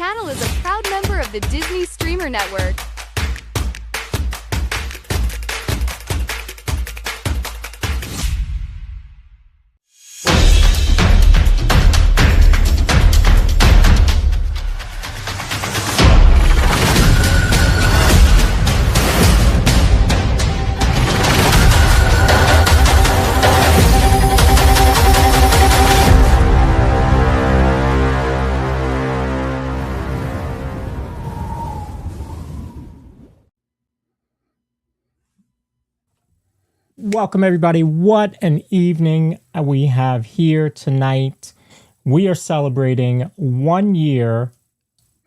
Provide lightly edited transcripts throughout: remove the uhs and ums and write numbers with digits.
channel is a proud member of the Disney Streamer Network. Welcome, everybody. What an evening we have here tonight. We are celebrating 1 year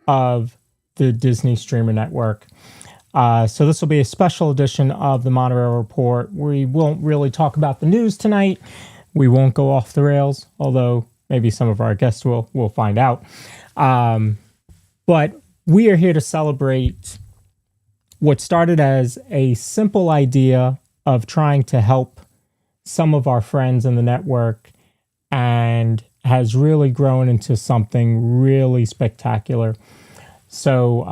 of the Disney Streamer Network. So this will be a special edition of the Monorail Report. We won't really talk about the news tonight. We won't go off the rails, although maybe some of our guests will. We'll find out. But we are here to celebrate what started as a simple idea of trying to help some of our friends in the network and has really grown into something really spectacular. So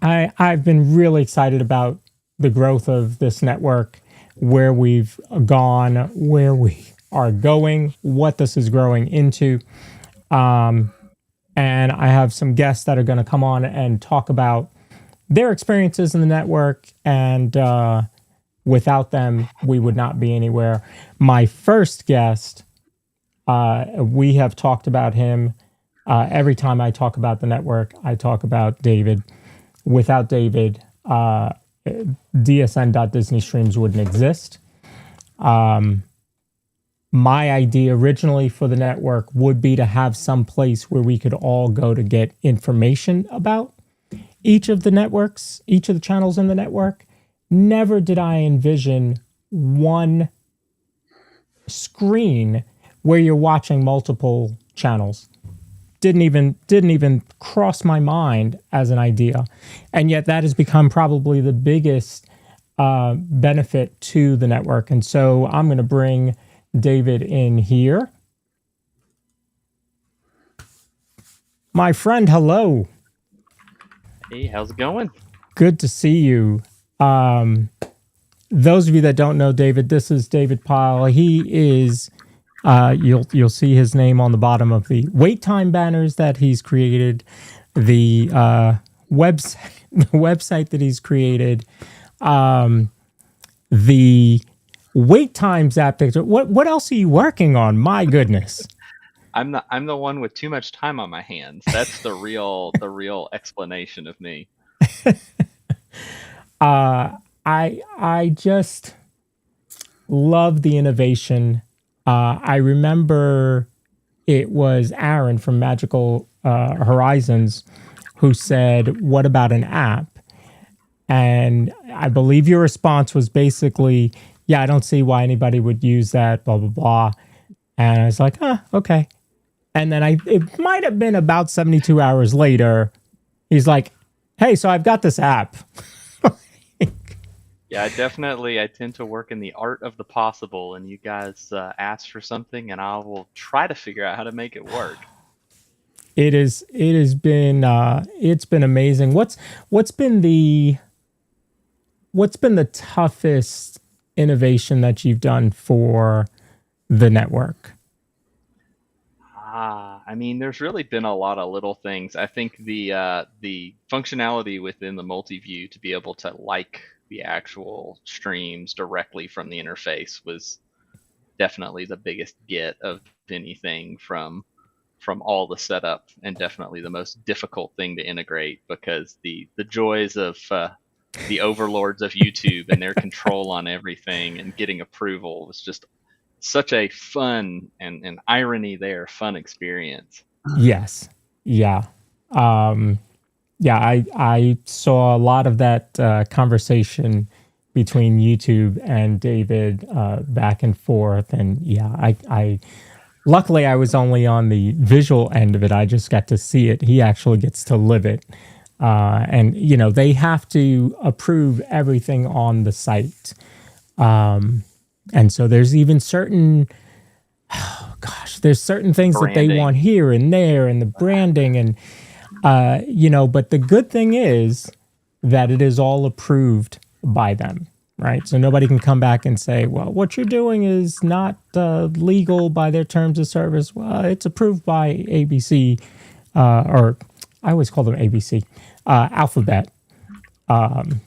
I've been really excited about the growth of this network, where we've gone, where we are going, what this is growing into. And I have some guests that are going to come on and talk about their experiences in the network, and without them, we would not be anywhere. My first guest, we have talked about him. Every time I talk about the network, I talk about David. Without David, dsn.disneystreams wouldn't exist. My idea originally for the network would be to have some place where we could all go to get information about each of the networks, each of the channels in the network. Never did I envision one screen where you're watching multiple channels. Didn't even cross my mind as an idea. And yet that has become probably the biggest benefit to the network. And so I'm going to bring David in here. My friend, hello. Hey, how's it going? Good to see you. Those of you that don't know David, this is David Pyle. He is, you'll see his name on the bottom of the wait time banners that he's created, the website that he's created, the wait times app. What else are you working on? My goodness. I'm the one with too much time on my hands. That's the real explanation of me. I just love the innovation. I remember it was Aaron from Magical Horizons who said, "What about an app?" And I believe your response was basically, "Yeah, I don't see why anybody would use that, blah, blah, blah." And I was like, okay. And then it might have been about 72 hours later, he's like, "Hey, so I've got this app." Yeah, I tend to work in the art of the possible, and you guys ask for something, and I will try to figure out how to make it work. It's been amazing. What's been the toughest innovation that you've done for the network? I mean, there's really been a lot of little things. I think the functionality within the multi-view to be able to like the actual streams directly from the interface was definitely the biggest get of anything from all the setup, and definitely the most difficult thing to integrate, because the joys of the overlords of YouTube and their control on everything and getting approval was just such a fun and irony there, fun experience. Yes. Yeah. I saw a lot of that conversation between YouTube and David back and forth. And yeah, I luckily I was only on the visual end of it. I just got to see it. He actually gets to live it. And, they have to approve everything on the site. And so there's even certain gosh, there's certain things that they Branding. want here and there, and the branding, and but the good thing is that it is all approved by them, right? So nobody can come back and say, well, what you're doing is not legal by their terms of service. Well, it's approved by ABC, or I always call them ABC, Alphabet.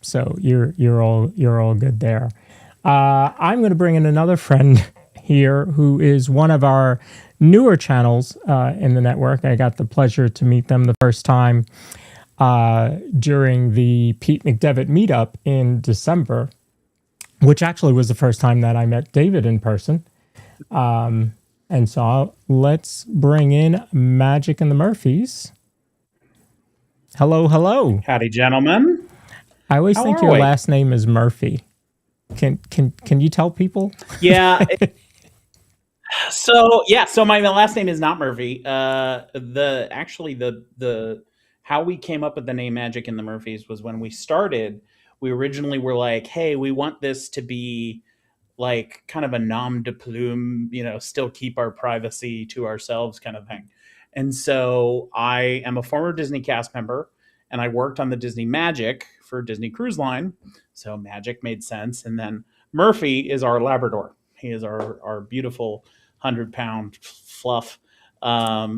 So you're all good there. I'm going to bring in another friend here who is one of our newer channels in the network. I got the pleasure to meet them the first time during the Pete McDevitt meetup in December, which actually was the first time that I met David in person. And so let's bring in Magic and the Murphys. Hello. Howdy, gentlemen. I always How think are your we? last name is Murphy. Can you tell people? Yeah. So my last name is not Murphy. The how we came up with the name Magic and the Murphys was when we started. We originally were like, hey, we want this to be like kind of a nom de plume, still keep our privacy to ourselves kind of thing. And so I am a former Disney cast member, and I worked on the Disney Magic for Disney Cruise Line. So Magic made sense. And then Murphy is our Labrador. He is our beautiful 100-pound fluff.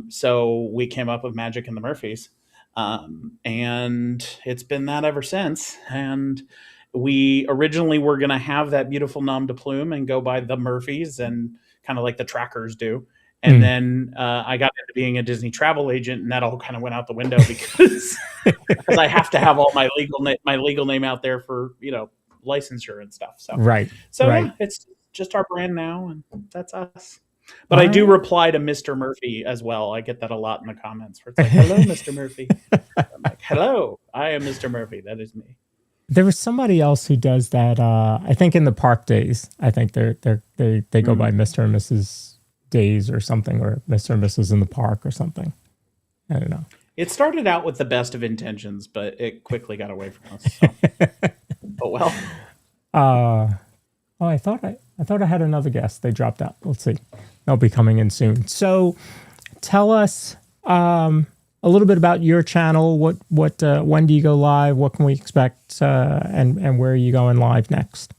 So we came up with Magic and the Murphys. And it's been that ever since. And we originally were going to have that beautiful nom de plume and go by the Murphys, and kind of like the trackers do. And then I got into being a Disney travel agent, and that all kind of went out the window because I have to have all my legal name out there for licensure and stuff. So Right. Yeah, it's just our brand now, and that's us. But I do reply to Mr. Murphy as well. I get that a lot in the comments where it's like, "Hello, Mr. Murphy." I'm like, "Hello, I am Mr. Murphy. That is me." There was somebody else who does that. I think in the park days. I think they go by Mr. and Mrs. Days or something, or Mr. and Mrs. in the park or something. I don't know. It started out with the best of intentions, but it quickly got away from us. So. Oh well. I thought I had another guest. They dropped out. Let's see. They'll be coming in soon. So, tell us a little bit about your channel. What when do you go live? What can we expect? And where are you going live next?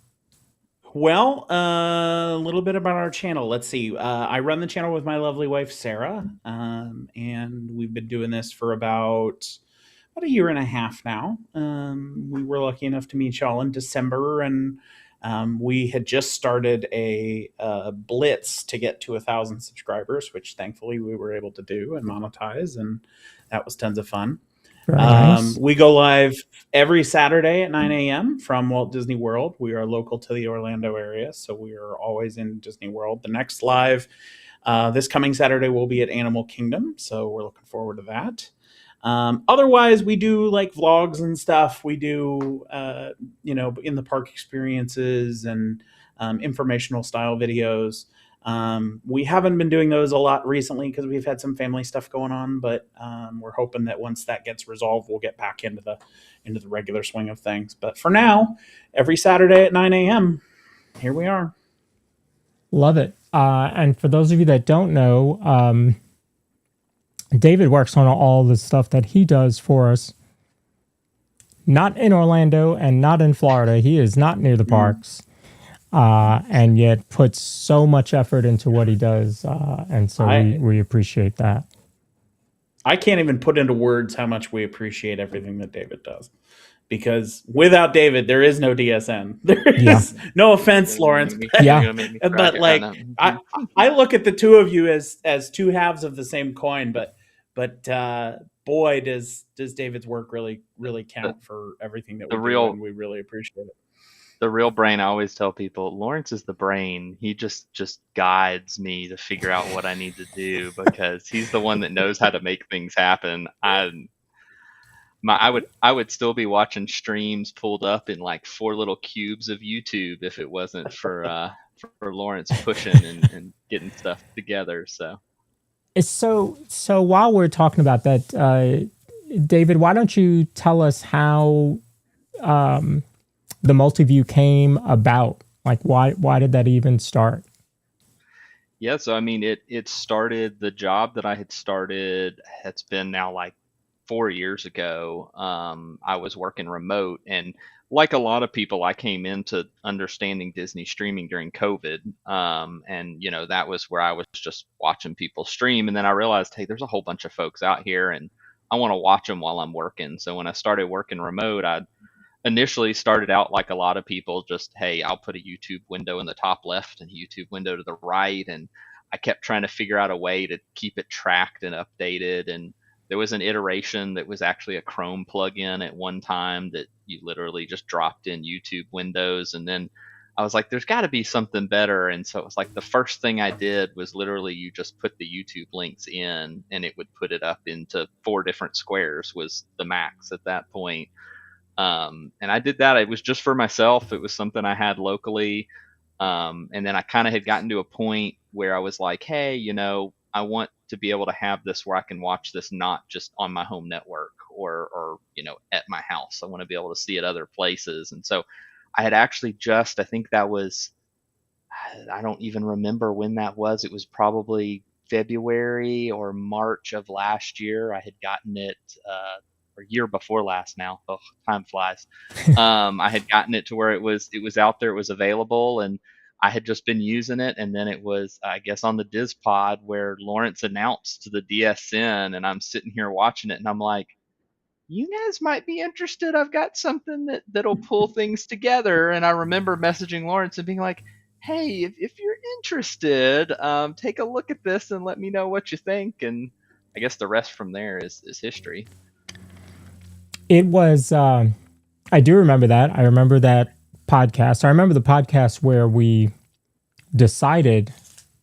Well, a little bit about our channel. Let's see. I run the channel with my lovely wife, Sarah, and we've been doing this for about a year and a half now. We were lucky enough to meet y'all in December, and we had just started a blitz to get to 1,000 subscribers, which thankfully we were able to do and monetize, and that was tons of fun. Nice. We go live every Saturday at 9 a.m. from Walt Disney World. We are local to the Orlando area, so we are always in Disney World. The next live this coming Saturday will be at Animal Kingdom, so we're looking forward to that. Otherwise, we do like vlogs and stuff. We do, in the park experiences and informational style videos. We haven't been doing those a lot recently because we've had some family stuff going on, but we're hoping that once that gets resolved, we'll get back into the regular swing of things. But for now, every Saturday at 9 a.m., here we are. Love it. And for those of you that don't know, David works on all the stuff that he does for us. Not in Orlando and not in Florida. He is not near the parks. And yet puts so much effort into what he does. And so we appreciate that. I can't even put into words how much we appreciate everything that David does. Because without David, there is no DSN. There is no offense, Lawrence. But like, I look at the two of you as two halves of the same coin. But boy, does David's work really count for everything that we do, and we really appreciate it. The real brain, I always tell people, Lawrence is the brain. He just guides me to figure out what I need to do because he's the one that knows how to make things happen. I would still be watching streams pulled up in like 4 little cubes of YouTube if it wasn't for Lawrence pushing and getting stuff together. So while we're talking about that, David, why don't you tell us how the multi-view came about? Like, why did that even start? Yeah, so I mean, it started the job that I had started. It's been now like 4 years ago. I was working remote, and like a lot of people, I came into understanding Disney streaming during COVID. And that was where I was just watching people stream, and then I realized, hey, there's a whole bunch of folks out here, and I want to watch them while I'm working. So when I started working remote, I initially started out like a lot of people, just, hey, I'll put a YouTube window in the top left and a YouTube window to the right. And I kept trying to figure out a way to keep it tracked and updated. And there was an iteration that was actually a Chrome plugin at one time that you literally just dropped in YouTube windows. And then I was like, there's got to be something better. And so it was like the first thing I did was literally you just put the YouTube links in and it would put it up into 4 different squares, was the max at that point. And I did that. It was just for myself. It was something I had locally. And then I kind of had gotten to a point where I was like, hey, I want to be able to have this where I can watch this not just on my home network or at my house. I want to be able to see it other places. And so I had actually I think that was, I don't even remember when that was. It was probably February or March of last year. I had gotten it, or year before last now. Oh, time flies. I had gotten it to where it was out there, it was available, and I had just been using it. And then it was, I guess, on the Diz Pod where Lawrence announced the DSN, and I'm sitting here watching it, and I'm like, you guys might be interested. I've got something that'll pull things together. And I remember messaging Lawrence and being like, hey, if you're interested, take a look at this and let me know what you think. And I guess the rest from there is history. It was, I do remember that. I remember that podcast. I remember the podcast where we decided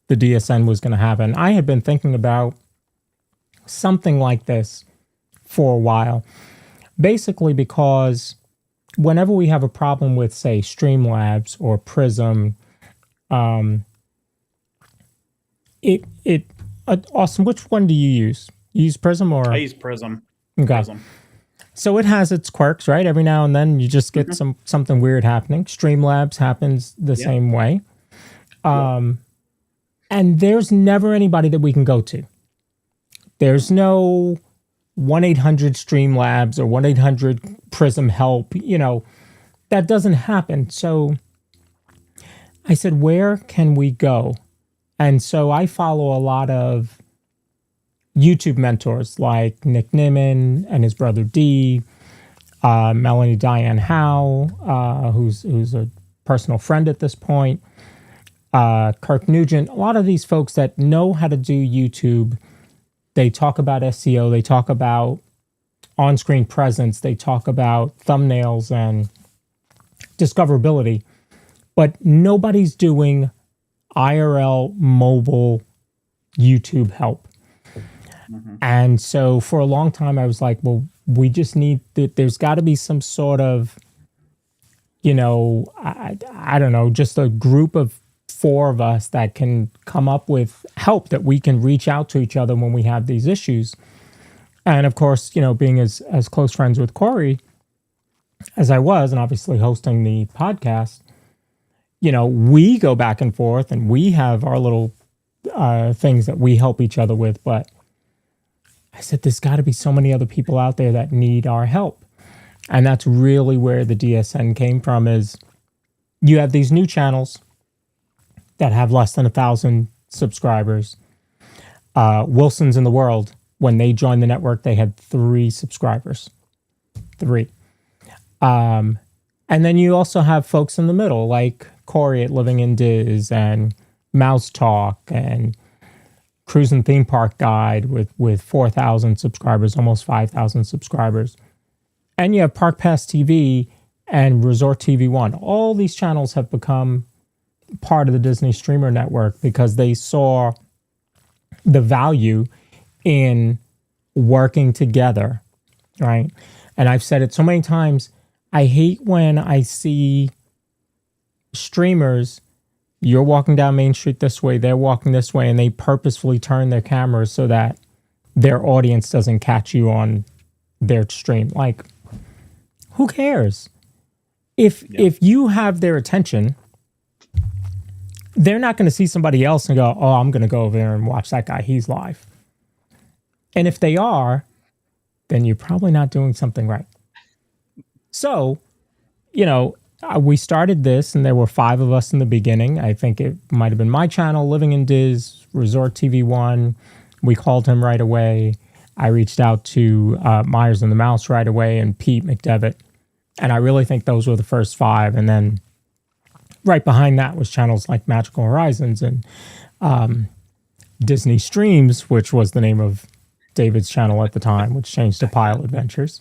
the DSN was going to happen. I had been thinking about something like this for a while, basically because whenever we have a problem with, say, Streamlabs or Prism, Austin, which one do you use? You use Prism or? I use Prism. Okay. Prism. So it has its quirks, right? Every now and then you just get something weird happening. Streamlabs happens the same way. And there's never anybody that we can go to. There's no 1-800-STREAMLABS or 1-800-PRISM help. That doesn't happen. So I said, where can we go? And so I follow a lot of YouTube mentors like Nick Nimmin and his brother D, Melanie Diane Howe, who's a personal friend at this point, Kirk Nugent, a lot of these folks that know how to do YouTube. They talk about SEO, they talk about on-screen presence, they talk about thumbnails and discoverability, but nobody's doing IRL mobile YouTube help. And so for a long time, I was like, well, we just need, there's got to be some sort of, I don't know, just a group of 4 of us that can come up with help that we can reach out to each other when we have these issues. And of course, being as close friends with Corey as I was, and obviously hosting the podcast, we go back and forth and we have our little things that we help each other with. But I said, there's got to be so many other people out there that need our help. And that's really where the DSN came from, is you have these new channels that have less than 1,000 subscribers. Wilson's in the World, when they joined the network, they had 3 subscribers. 3. And then you also have folks in the middle, like Corey at Living in Diz and Mouse Talk and Cruising Theme Park Guide with 4,000 subscribers, almost 5,000 subscribers. And you have Park Pass TV and Resort TV One. All these channels have become part of the Disney Streamer Network because they saw the value in working together, right? And I've said it so many times, I hate when I see streamers, you're walking down Main Street this way, they're walking this way, and they purposefully turn their cameras so that their audience doesn't catch you on their stream. Like, who cares? If you have their attention they're not going to see somebody else and go, oh, I'm going to go over there and watch that guy. He's live. And if they are, then you're probably not doing something right. So, we started this and there were 5 of us in the beginning. I think it might have been my channel, Living in Diz, Resort TV1. We called him right away. I reached out to Myers and the Mouse right away and Pete McDevitt. And I really think those were the first 5. And then right behind that was channels like Magical Horizons and Disney Streams, which was the name of David's channel at the time, which changed to Pile Adventures.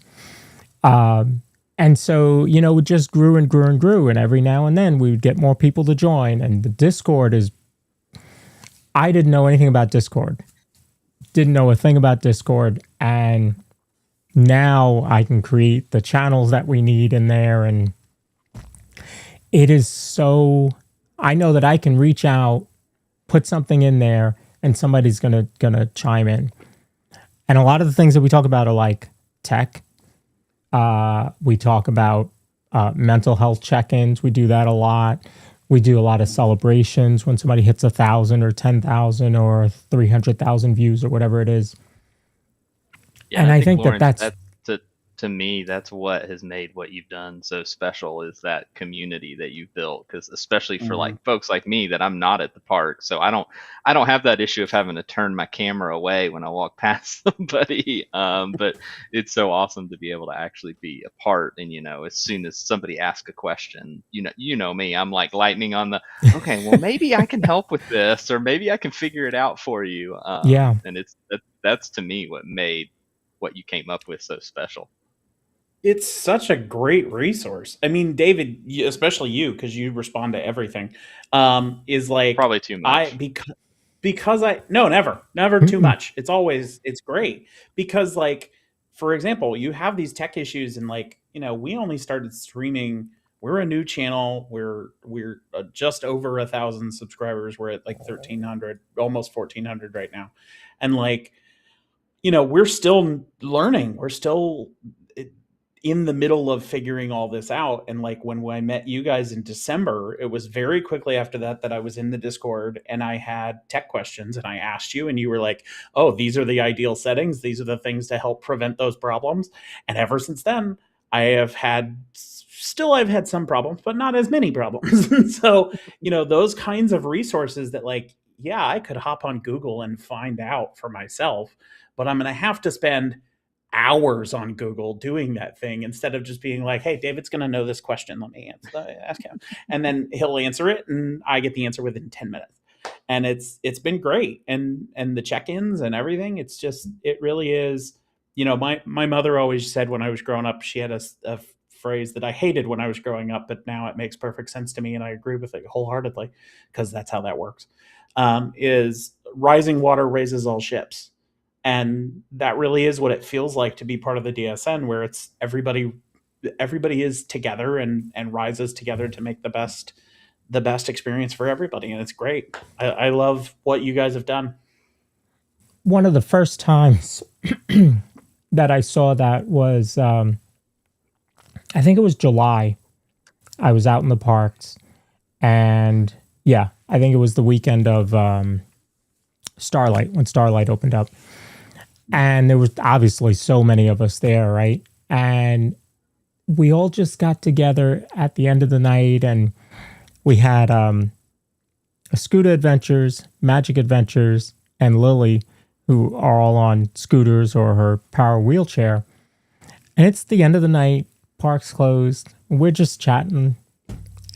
And so, it just grew and grew and grew. And every now and then we would get more people to join. And the Discord I didn't know anything about Discord. Didn't know a thing about Discord. And now I can create the channels that we need in there. And it is so, I know that I can reach out, put something in there, and somebody's gonna chime in. And a lot of the things that we talk about are like tech. We talk about mental health check-ins. We do that a lot. We do a lot of celebrations when somebody hits 1,000 or 10,000 or 300,000 views or whatever it is. Yeah, and I think Lawrence, that's to me, that's what has made what you've done so special, is that community that you've built. Because especially for like folks like me, that I'm not at the park, so I don't have that issue of having to turn my camera away when I walk past somebody. But it's so awesome to be able to actually be a part. And as soon as somebody asks a question, you know me, I'm like lightning on the okay. Well, maybe I can help with this, or maybe I can figure it out for you. Yeah. And that's to me what made what you came up with so special. It's such a great resource. I mean, David, especially you, because you respond to everything, is like Probably too much. Because no, never too much. It's great because, like, for example, you have these tech issues, and like, we only started streaming. We're a new channel. We're just over 1,000 subscribers. We're at like 1,300, almost 1,400 right now, and like, we're still learning. We're still in the middle of figuring all this out. And like when I met you guys in December, it was very quickly after that I was in the Discord and I had tech questions and I asked you and you were like, oh, these are the ideal settings. These are the things to help prevent those problems. And ever since then, I've had some problems, but not as many problems. So, those kinds of resources that like, yeah, I could hop on Google and find out for myself, but I'm going to have to spend hours on Google doing that thing instead of just being like, hey, David's going to know this question. Let me ask him. And then he'll answer it. And I get the answer within 10 minutes. And it's been great. And the check-ins and everything, it really is, my mother always said when I was growing up, she had a phrase that I hated when I was growing up, but now it makes perfect sense to me. And I agree with it wholeheartedly because that's how that works, is rising water raises all ships. And that really is what it feels like to be part of the DSN, where it's everybody is together and rises together to make the best experience for everybody. And it's great. I love what you guys have done. One of the first times that I saw that was, I think it was July. I was out in the parks and I think it was the weekend of Starlight, when Starlight opened up. And there was obviously so many of us there, right? And we all just got together at the end of the night and we had Scooter Adventures, Magic Adventures, and Lily, who are all on scooters or her power wheelchair. And it's the end of the night, park's closed, we're just chatting.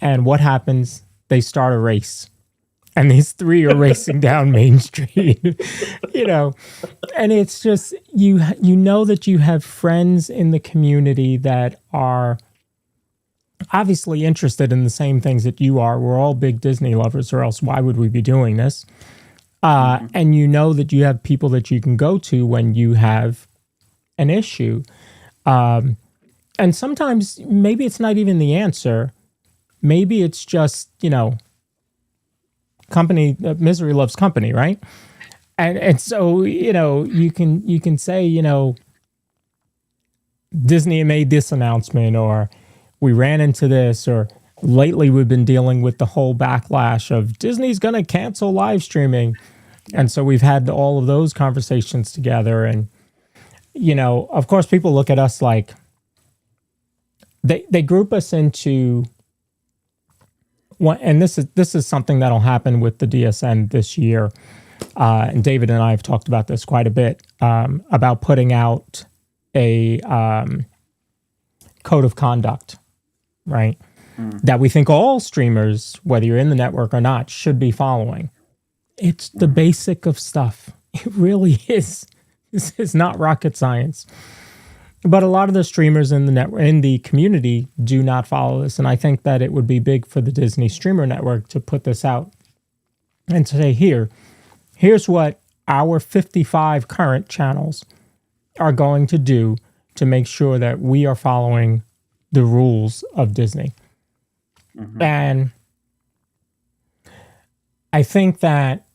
And what happens? They start a race. And these 3 are racing down Main Street, and it's just, you know that you have friends in the community that are obviously interested in the same things that you are. We're all big Disney lovers, or else why would we be doing this? And you know that you have people that you can go to when you have an issue. And sometimes maybe it's not even the answer. Maybe it's just, company, misery loves company, right? And so, you can say, Disney made this announcement, or we ran into this, or lately we've been dealing with the whole backlash of Disney's going to cancel live streaming. And so we've had all of those conversations together. And, you know, of course, people look at us like they group us into one. And this is something that'll happen with the DSN this year. And David and I have talked about this quite a bit, about putting out a code of conduct, right? That we think all streamers, whether you're in the network or not, should be following. It's the basic of stuff. It really is. This is not rocket science. But a lot of the streamers in the network, in the community, do not follow this. And I think that it would be big for the Disney Streamer Network to put this out and to say, here's what our 55 current channels are going to do to make sure that we are following the rules of Disney. And I think that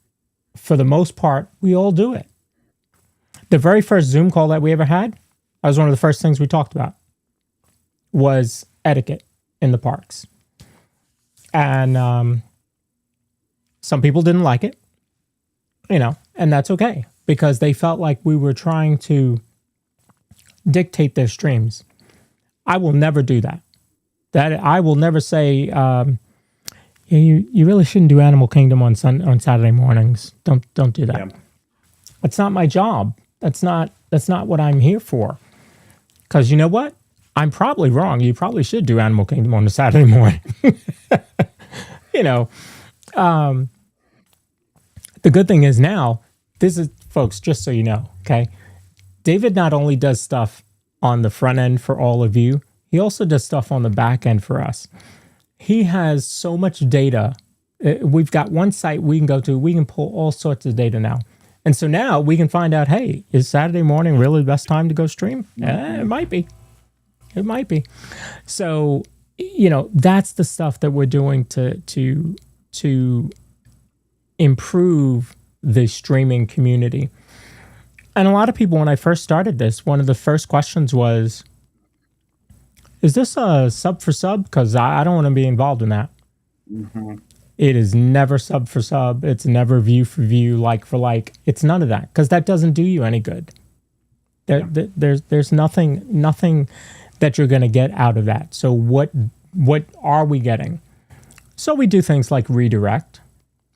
for the most part, we all do it. The very first Zoom call that we ever had, that was one of the first things we talked about, was etiquette in the parks. And some people didn't like it, you know, and that's okay, because they felt like we were trying to dictate their streams. I will never do that. I will never say, you really shouldn't do Animal Kingdom on Saturday mornings. Don't do that. Yeah. That's not my job. That's not what I'm here for. Because you know what? I'm probably wrong. You probably should do Animal Kingdom on a Saturday morning. You know, the good thing is now, this is, folks, just so you know, okay? David not only does stuff on the front end for all of you, he also does stuff on the back end for us. He has so much data. We've got one site we can go to. We can pull all sorts of data now. And so now we can find out, hey, is Saturday morning really the best time to go stream? It might be. It might be. So, you know, that's the stuff that we're doing to improve the streaming community. And a lot of people, when I first started this, one of the first questions was, is this a sub for sub? Because I don't want to be involved in that. It is never sub for sub. It's never view for view, like for like. It's none of that, because that doesn't do you any good. There's nothing that you're going to get out of that. So what are we getting? So we do things like redirect,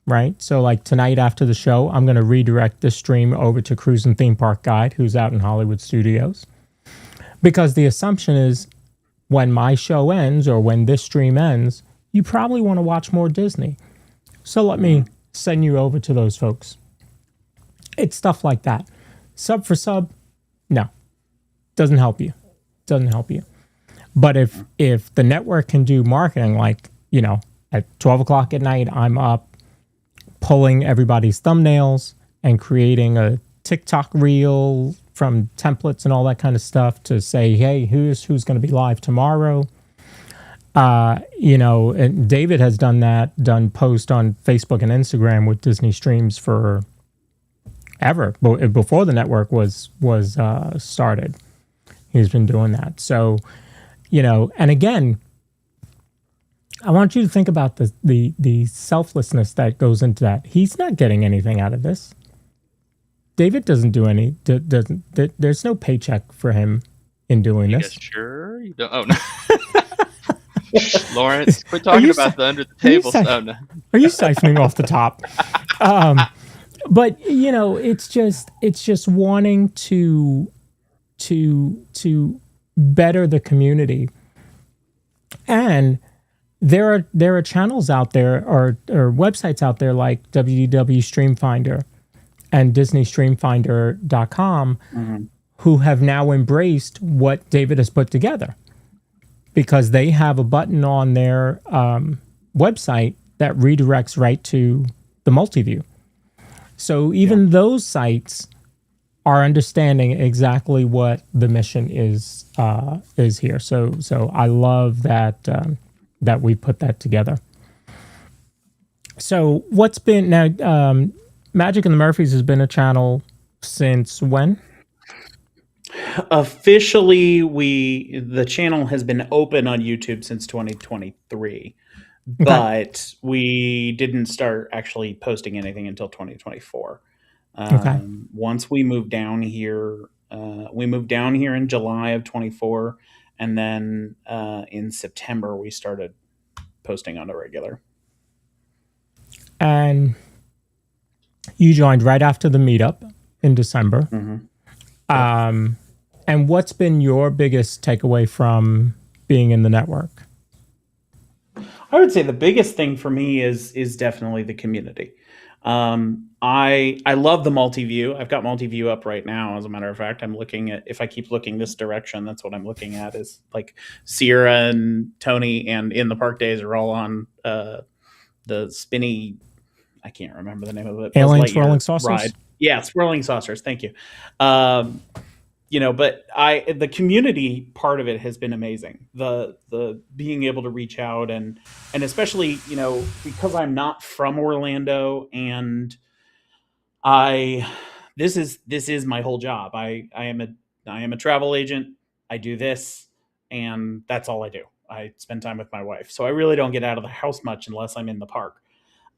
right? So like tonight after the show, I'm going to redirect this stream over to Cruise and Theme Park Guide, who's out in Hollywood Studios. Because the assumption is, when my show ends or when this stream ends, you probably want to watch more Disney. So let me send you over to those folks. It's stuff like that. Sub for sub, no. Doesn't help you. Doesn't help you. But if the network can do marketing, like, you know, at 12 o'clock at night, I'm up pulling everybody's thumbnails and creating a TikTok reel from templates and all that kind of stuff to say, hey, who's going to be live tomorrow? You know, and David has done post on Facebook and Instagram with Disney Streams for ever, before the network was started. He's been doing that. So, you know, and again, I want you to think about the selflessness that goes into that. He's not getting anything out of this. David doesn't do any. There's no paycheck for him in doing this. Sure. You don't, oh no. Lawrence, quit talking about the under the table stuff. No. Are you siphoning off the top? But you know, it's just wanting to better the community. And there are channels out there or websites out there like WDW Stream Finder and DisneyStreamFinder.com who have now embraced what David has put together, because they have a button on their website that redirects right to the multi-view. So even those sites are understanding exactly what the mission is here. So I love that that we put that together. So what's been now? Magic and the Murphys has been a channel since when? Officially, the channel has been open on YouTube since 2023, Okay. but we didn't start actually posting anything until 2024. Okay. Once we moved down here in July of 24, and then in September we started posting on a regular. And you joined right after the meetup in December. Mm-hmm. And what's been your biggest takeaway from being in the network? I would say the biggest thing for me is definitely the community. I love the multi-view. I've got multi-view up right now. As a matter of fact, I'm looking at, if I keep looking this direction, that's what I'm looking at, is like Sierra and Tony and In the Park Days are all on the spinny, I can't remember the name of it. Alien Buzz Lightyear swirling saucers? ride. Yeah, swirling saucers. Thank you. But the community part of it has been amazing. The being able to reach out and especially, because I'm not from Orlando, and this is my whole job. I am a travel agent. I do this, and that's all I do. I spend time with my wife. So I really don't get out of the house much unless I'm in the park.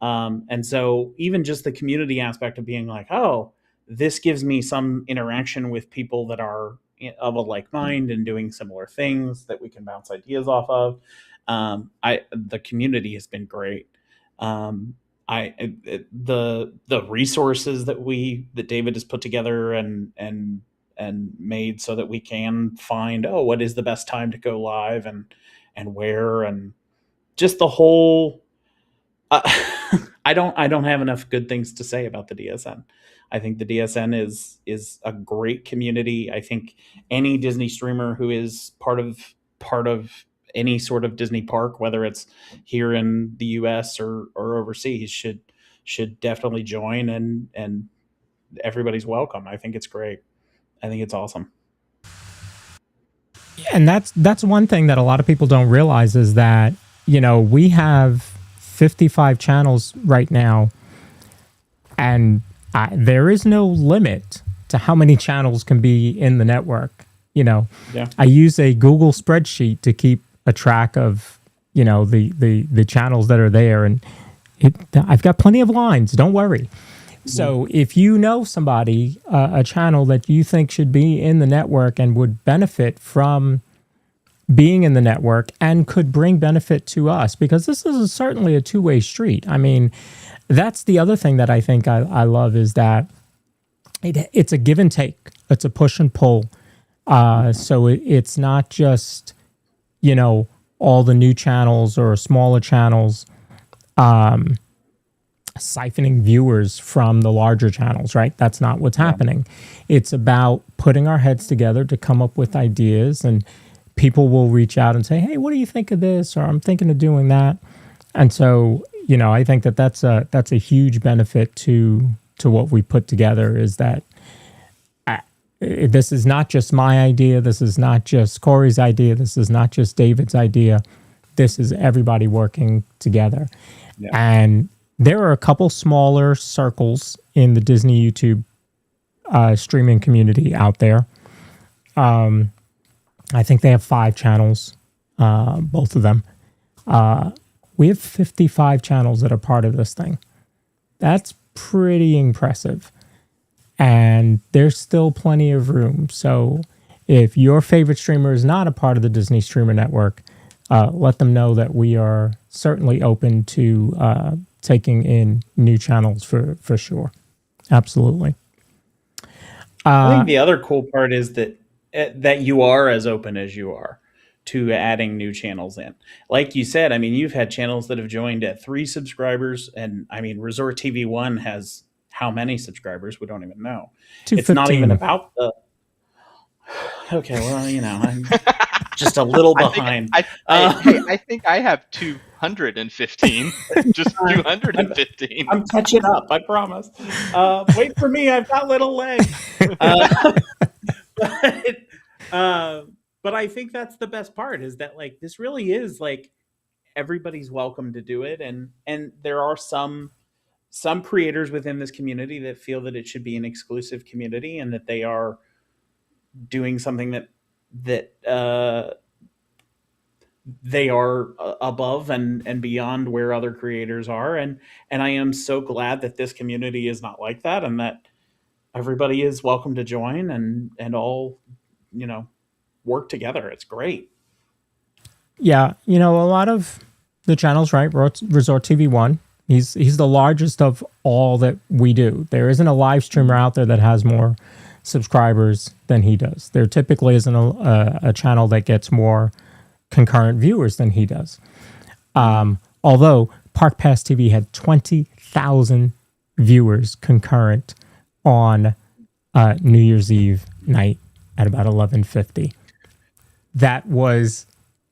And so even just the community aspect of being like, oh, this gives me some interaction with people that are of a like mind and doing similar things that we can bounce ideas off of. The community has been great. The resources that David has put together and made so that we can find, what is the best time to go live and where, and just the whole. I don't have enough good things to say about the DSN. I think the DSN is a great community. I think any Disney streamer who is part of any sort of Disney park, whether it's here in the US or overseas, should definitely join, and everybody's welcome. I think it's great. I think it's awesome. And that's one thing that a lot of people don't realize is that, we have 55 channels right now, and there is no limit to how many channels can be in the network. Yeah. I use a Google spreadsheet to keep a track of, the channels that are there, and I've got plenty of lines. Don't worry. So if you know somebody, a channel that you think should be in the network and would benefit from being in the network and could bring benefit to us, because this is certainly a two-way street. I mean, that's the other thing that I think I love, is that it's a give and take. It's a push and pull. So it's not just, all the new channels or smaller channels siphoning viewers from the larger channels, right? That's not what's happening. It's about putting our heads together to come up with ideas, and people will reach out and say, hey, what do you think of this? Or I'm thinking of doing that. And so, I think that's a huge benefit to what we put together, is that this is not just my idea. This is not just Corey's idea. This is not just David's idea. This is everybody working together. Yeah. And there are a couple smaller circles in the Disney YouTube streaming community out there. I think they have 5 channels, both of them. We have 55 channels that are part of this thing. That's pretty impressive. And there's still plenty of room. So if your favorite streamer is not a part of the Disney Streamer Network, let them know that we are certainly open to taking in new channels for sure. Absolutely. I think the other cool part is that you are as open as you are to adding new channels in. Like you said, I mean, you've had channels that have joined at 3 subscribers, and I mean, Resort TV 1 has how many subscribers? We don't even know. It's not even about the. Okay, well, I'm just a little behind. I think I have 215. Just 215. I'm catching up, I promise. Wait for me, I've got little legs. But I think that's the best part, is that like this really is like everybody's welcome to do it, and there are some creators within this community that feel that it should be an exclusive community, and that they are doing something that they are above and beyond where other creators are, and I am so glad that this community is not like that, and that everybody is welcome to join and all, you know, work together. It's great. Yeah, you know, a lot of the channels, right? Resort TV One. He's the largest of all that we do. There isn't a live streamer out there that has more subscribers than he does. There typically isn't a channel that gets more concurrent viewers than he does. Although Park Pass TV had 20,000 viewers concurrent on New Year's Eve night at about 11:50. That was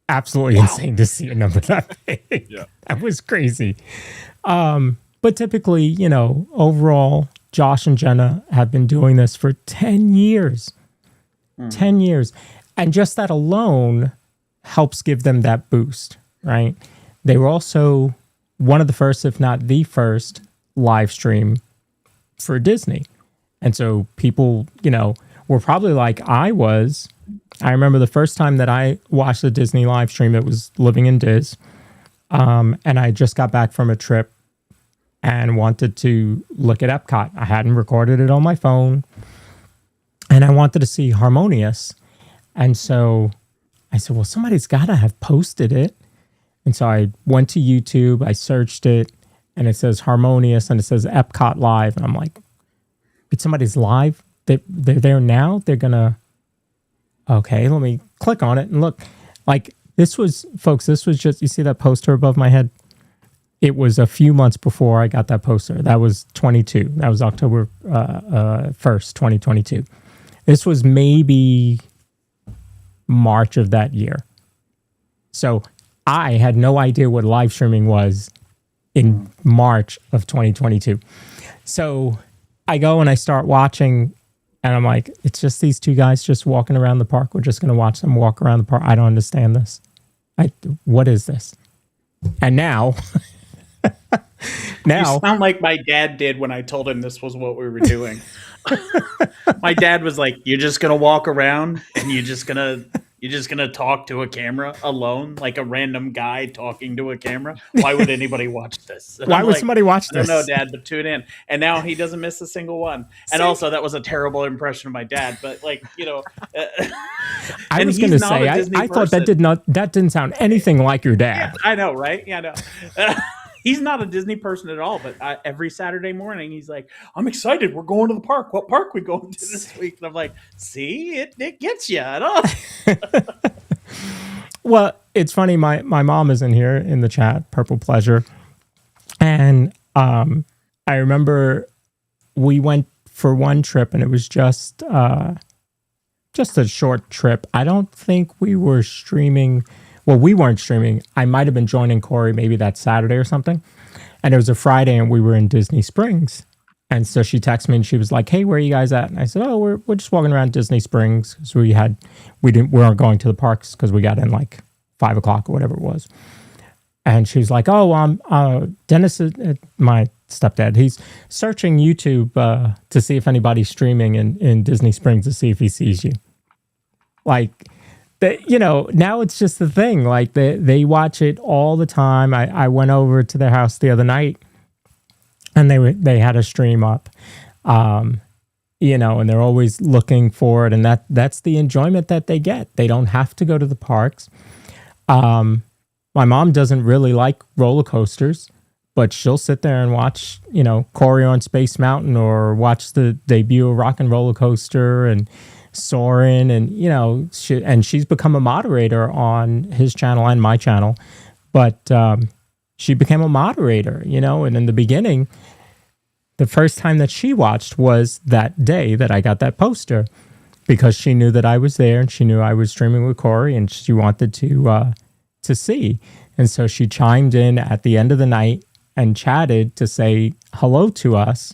absolutely insane to see a number that big. Yeah. That was crazy. But typically, you know, overall, Josh and Jenna have been doing this for 10 years. 10 years. And just that alone helps give them that boost, right? They were also one of the first, if not the first, live stream for Disney. And so people, you know, were probably like I was. I remember the first time that I watched the Disney live stream, it was Living in Diz. And I just got back from a trip and wanted to look at Epcot. I hadn't recorded it on my phone. And I wanted to see Harmonious. And so I said, well, somebody's got to have posted it. And so I went to YouTube, I searched it, and it says Harmonious, and it says Epcot Live. And I'm like, it's somebody's live? They're there now? They're going to... Okay, let me click on it and look. Like, this was, folks, this was just, you see that poster above my head? It was a few months before I got that poster. That was 22. That was October 1st, 2022. This was maybe March of that year. So I had no idea what live streaming was in March of 2022. So I go and I start watching, and I'm like, it's just these two guys just walking around the park. We're just going to watch them walk around the park. I don't understand this. What is this? And now, You sound like my dad did when I told him this was what we were doing. My dad was like, "You're just gonna walk around and you're just gonna talk to a camera alone, like a random guy talking to a camera. Why would anybody watch this?" And why I'm would like, somebody watch I this? don't know, Dad, but tune in. And now he doesn't miss a single one. And also, that was a terrible impression of my dad. But like, you know, I and was going to he's not say, a Disney I thought person. that didn't sound anything like your dad. I know, right? Yeah, I know. He's not a Disney person at all, but every Saturday morning he's like, "I'm excited. We're going to the park. What park we going to this week?" And I'm like, "See, it gets you." I don't. Well, it's funny. My mom is in here in the chat, Purple Pleasure, and I remember we went for one trip, and it was just a short trip. I don't think we were streaming. Well, we weren't streaming. I might have been joining Corey maybe that Saturday or something. And it was a Friday and we were in Disney Springs. And so she texted me and she was like, "Hey, where are you guys at?" And I said, "Oh, we're just walking around Disney Springs." Because we weren't going to the parks because we got in like 5 o'clock or whatever it was. And she was like, "Oh, Dennis, my stepdad, he's searching YouTube to see if anybody's streaming in Disney Springs to see if he sees you." Like, you know, now it's just the thing. Like they watch it all the time. I went over to their house the other night, and they had a stream up, you know, and they're always looking for it, and that's the enjoyment that they get. They don't have to go to the parks. My mom doesn't really like roller coasters, but she'll sit there and watch, you know, Corey on Space Mountain or watch the debut of Rock and Roller Coaster and Soarin', and you know, she's become a moderator on his channel and my channel, but she became a moderator, you know. And in the beginning, the first time that she watched was that day that I got that poster, because she knew that I was there and she knew I was streaming with Corey and she wanted to see, and so she chimed in at the end of the night and chatted to say hello to us.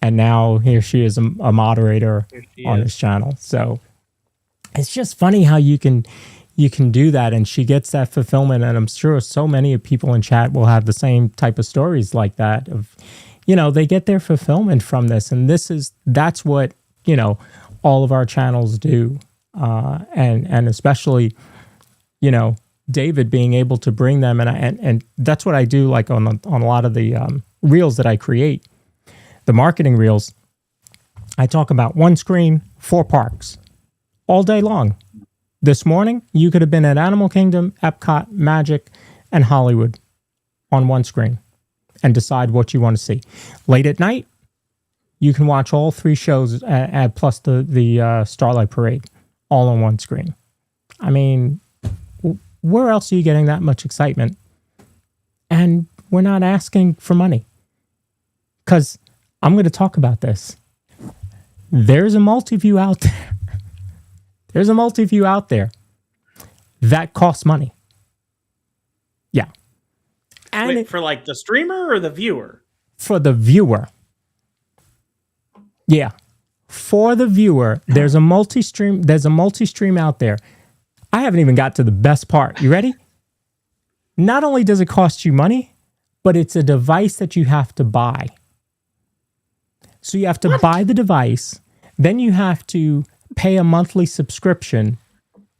And now here she is, a moderator on his channel. So it's just funny how you can do that, and she gets that fulfillment. And I'm sure so many of people in chat will have the same type of stories like that. Of, you know, they get their fulfillment from this, and that's what, you know, all of our channels do, and especially, David being able to bring them, and that's what I do, like on a lot of the reels that I create, the marketing reels. I talk about one screen, 4 parks, all day long. This morning, you could have been at Animal Kingdom, Epcot, Magic, and Hollywood on one screen and decide what you want to see. Late at night, you can watch all 3 shows plus the Starlight Parade all on one screen. I mean, where else are you getting that much excitement? And we're not asking for money. Because I'm going to talk about this. There's a multi-view out there. There's a multi-view out there that costs money. Yeah. And Wait, for like the streamer or the viewer? For the viewer. Yeah. For the viewer, there's a multi-stream out there. I haven't even got to the best part. You ready? Not only does it cost you money, but it's a device that you have to buy. So you have to buy the device, then you have to pay a monthly subscription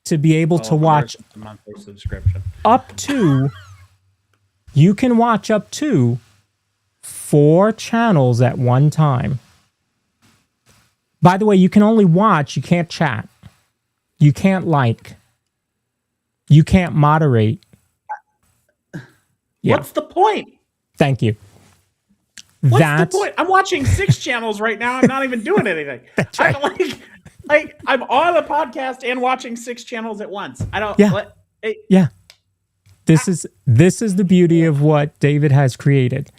to be able to watch a monthly subscription. You can watch up to 4 channels at one time. By the way, you can only watch, you can't chat. You can't like. You can't moderate. Yeah. What's the point? Thank you. What's the point? I'm watching 6 channels right now. I'm not even doing anything. That's right. I'm on a podcast and watching 6 channels at once. I don't. Yeah. Yeah. This is the beauty of what David has created.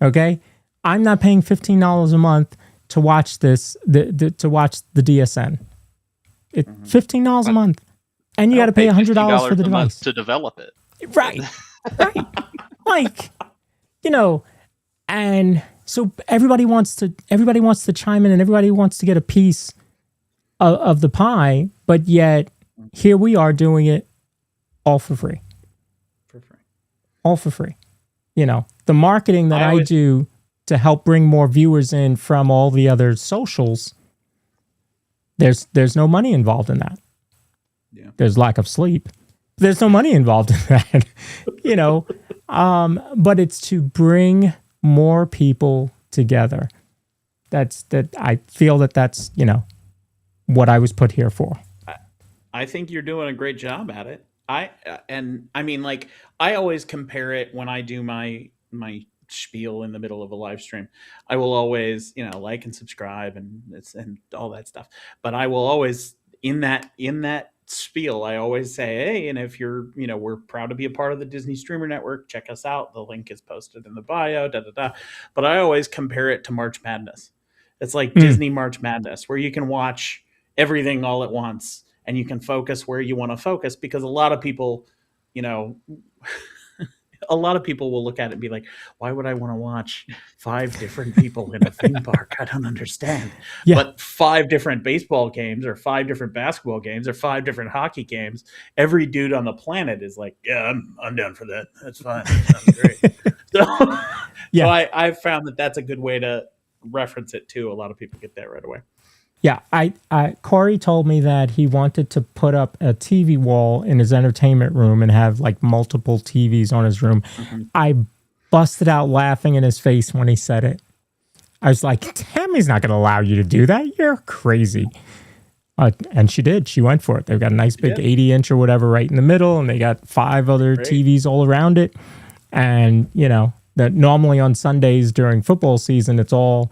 Okay, I'm not paying $15 a month to watch this. To watch the DSN. $15 a month, and you got to pay $100 for the device to develop it. Right. Right. Like, and so everybody wants to chime in, and everybody wants to get a piece of the pie, but yet here we are doing it all for free. All for free. The marketing that I do to help bring more viewers in from all the other socials, there's no money involved in that. Yeah. There's lack of sleep. There's no money involved in that. But it's to bring more people together. I feel that's, what I was put here for. I think you're doing a great job at it. I always compare it when I do my spiel in the middle of a live stream. I will always, like and subscribe and all that stuff. But I will always in that spiel, I always say, hey, and if you're, we're proud to be a part of the Disney Streamer Network, check us out. The link is posted in the bio, But I always compare it to March Madness. It's like Disney March Madness, where you can watch everything all at once and you can focus where you want to focus, because a lot of people, will look at it and be like, why would I want to watch 5 different people in a theme park? I don't understand. Yeah. But 5 different baseball games or 5 different basketball games or 5 different hockey games, every dude on the planet is like, yeah, I'm down for that. That's fine. That's great. So I've found that that's a good way to reference it too. A lot of people get that right away. Yeah, Corey told me that he wanted to put up a TV wall in his entertainment room and have like multiple TVs on his room. Mm-hmm. I busted out laughing in his face when he said it. I was like, Tammy's not going to allow you to do that. You're crazy. And she did. She went for it. They've got a nice big 80-inch or whatever right in the middle, and they got 5 other TVs all around it. And, that normally on Sundays during football season, it's all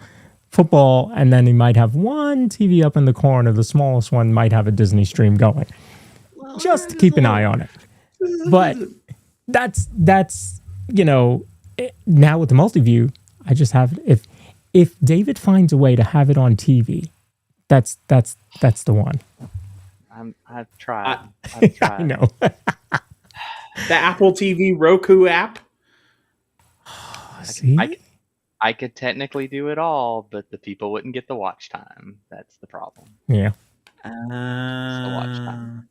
football, and then he might have one TV up in the corner. The smallest one might have a Disney stream going, just to keep an eye on it. But that's now with the multi-view, I just have, if David finds a way to have it on TV, that's the one. I've tried. I know. The Apple TV Roku app. See? I could technically do it all, but the people wouldn't get the watch time. That's the problem. Yeah. The watch time.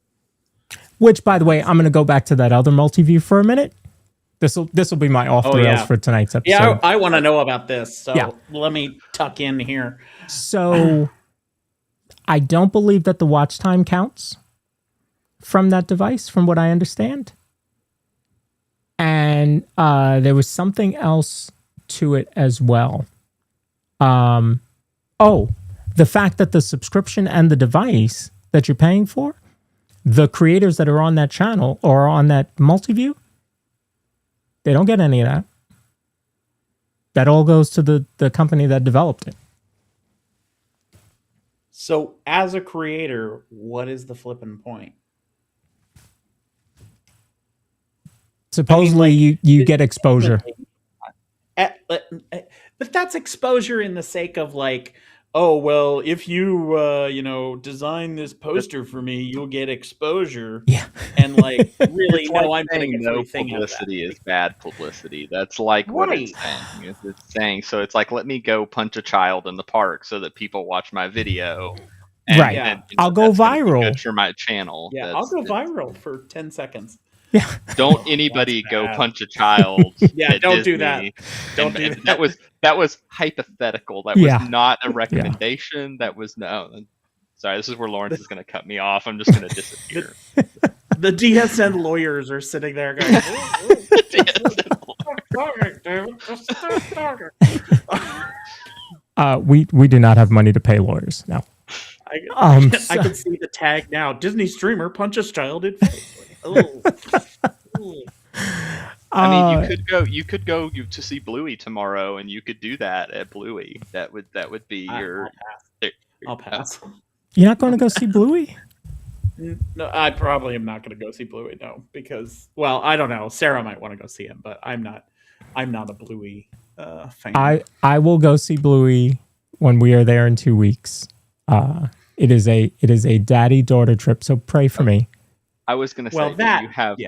Which, by the way, I'm going to go back to that other multi-view for a minute. This will be my off the rails for tonight's episode. Yeah, I want to know about this. So let me tuck in here. So I don't believe that the watch time counts from that device, from what I understand. And there was something else to it as well. The fact that the subscription and the device that you're paying for, the creators that are on that channel or on that multi-view, they don't get any of that. That all goes to the company that developed it. So, as a creator, what is the flipping point? Supposedly, you get exposure. But that's exposure in the sake of like, oh well, if you design this poster for me, you'll get exposure. Yeah. And like, really, It's no, like I'm getting saying a free no thing out of that. publicity is bad publicity. That's like what it's saying. It's saying, so it's like, let me go punch a child in the park so that people watch my video. And, Right. and, I'll go that's gonna be viral. good for my channel. Yeah, I'll go viral for 10 seconds. Yeah. Don't anybody That's go bad. punch a child. Yeah, at don't do Disney. that. Don't do And that. that was hypothetical. That Yeah. was not a recommendation. That was no. Sorry, this is where Lawrence is going to cut me off. I'm just going to disappear. The DSN lawyers are sitting there going, We do not have money to pay lawyers. No. I can see the tag now. Disney streamer punches child in face. Oh. I mean, you could go to see Bluey tomorrow, and you could do that at Bluey. That would be your. I'll pass. You're not going to go see Bluey? No, I probably am not going to go see Bluey. No, because I don't know. Sarah might want to go see him, but I'm not a Bluey fan. I will go see Bluey when we are there in 2 weeks. It is a daddy-daughter trip, so pray for me. I was going to say that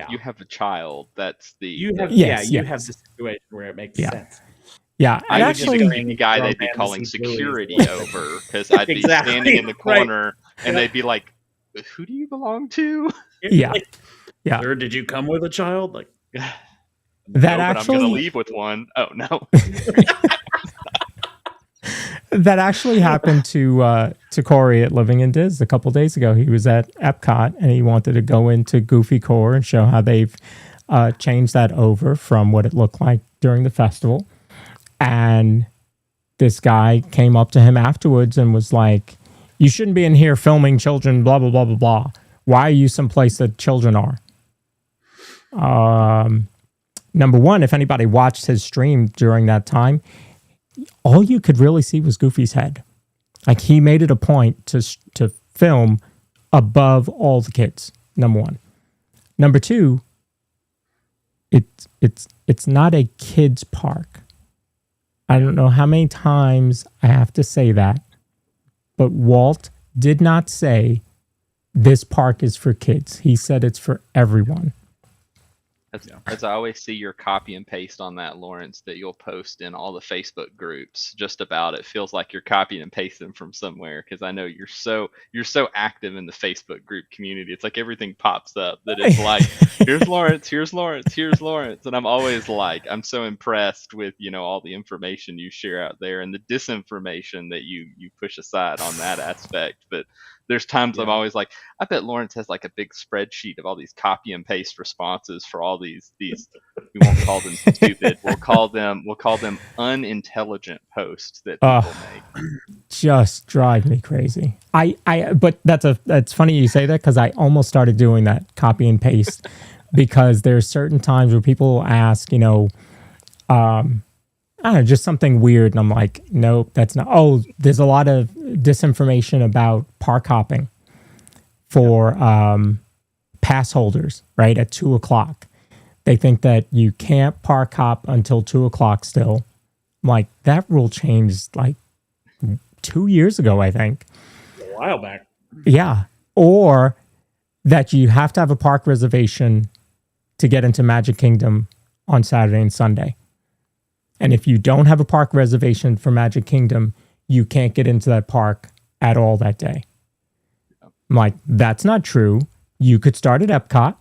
you have a child. That's the you have the situation where it makes sense. Yeah, I would actually, just be the guy they'd be calling security over because I'd be standing in the corner and they'd be like, "Who do you belong to?" Yeah, yeah. Sir, did you come with a child? Like that but actually, I'm going to leave with one. Oh no. That actually happened to Corey at Living in Diz a couple days ago. He was at Epcot and he wanted to go into Goofy Core and show how they've changed that over from what it looked like during the festival. And this guy came up to him afterwards and was like, "You shouldn't be in here filming children, blah, blah, blah, blah, blah. Why are you someplace that children are?" Number one, if anybody watched his stream during that time, all you could really see was Goofy's head. Like, he made it a point to film above all the kids, number one. Number two, it's not a kids park. I don't know how many times I have to say that, but Walt did not say this park is for kids. He said it's for everyone. As I always see your copy and paste on that, Lawrence, that you'll post in all the Facebook groups just about it. Feels like you're copying and pasting from somewhere because I know you're so active in the Facebook group community. It's like everything pops up that it's like, here's Lawrence, here's Lawrence, here's Lawrence. And I'm always like, I'm so impressed with, all the information you share out there and the disinformation that you push aside on that aspect. But there's times I'm always like, I bet Lawrence has like a big spreadsheet of all these copy and paste responses for all these we won't call them stupid. We'll call them unintelligent posts that people make. Just drive me crazy. But that's funny you say that because I almost started doing that copy and paste because there's certain times where people will ask, I don't know, just something weird. And I'm like, nope, that's not. Oh, there's a lot of disinformation about park hopping for pass holders, right? At 2:00. They think that you can't park hop until 2:00 still. I'm like, that rule changed like 2 years ago, I think. a while back. Yeah. Or that you have to have a park reservation to get into Magic Kingdom on Saturday and Sunday. And if you don't have a park reservation for Magic Kingdom, you can't get into that park at all that day. I'm like, that's not true. You could start at Epcot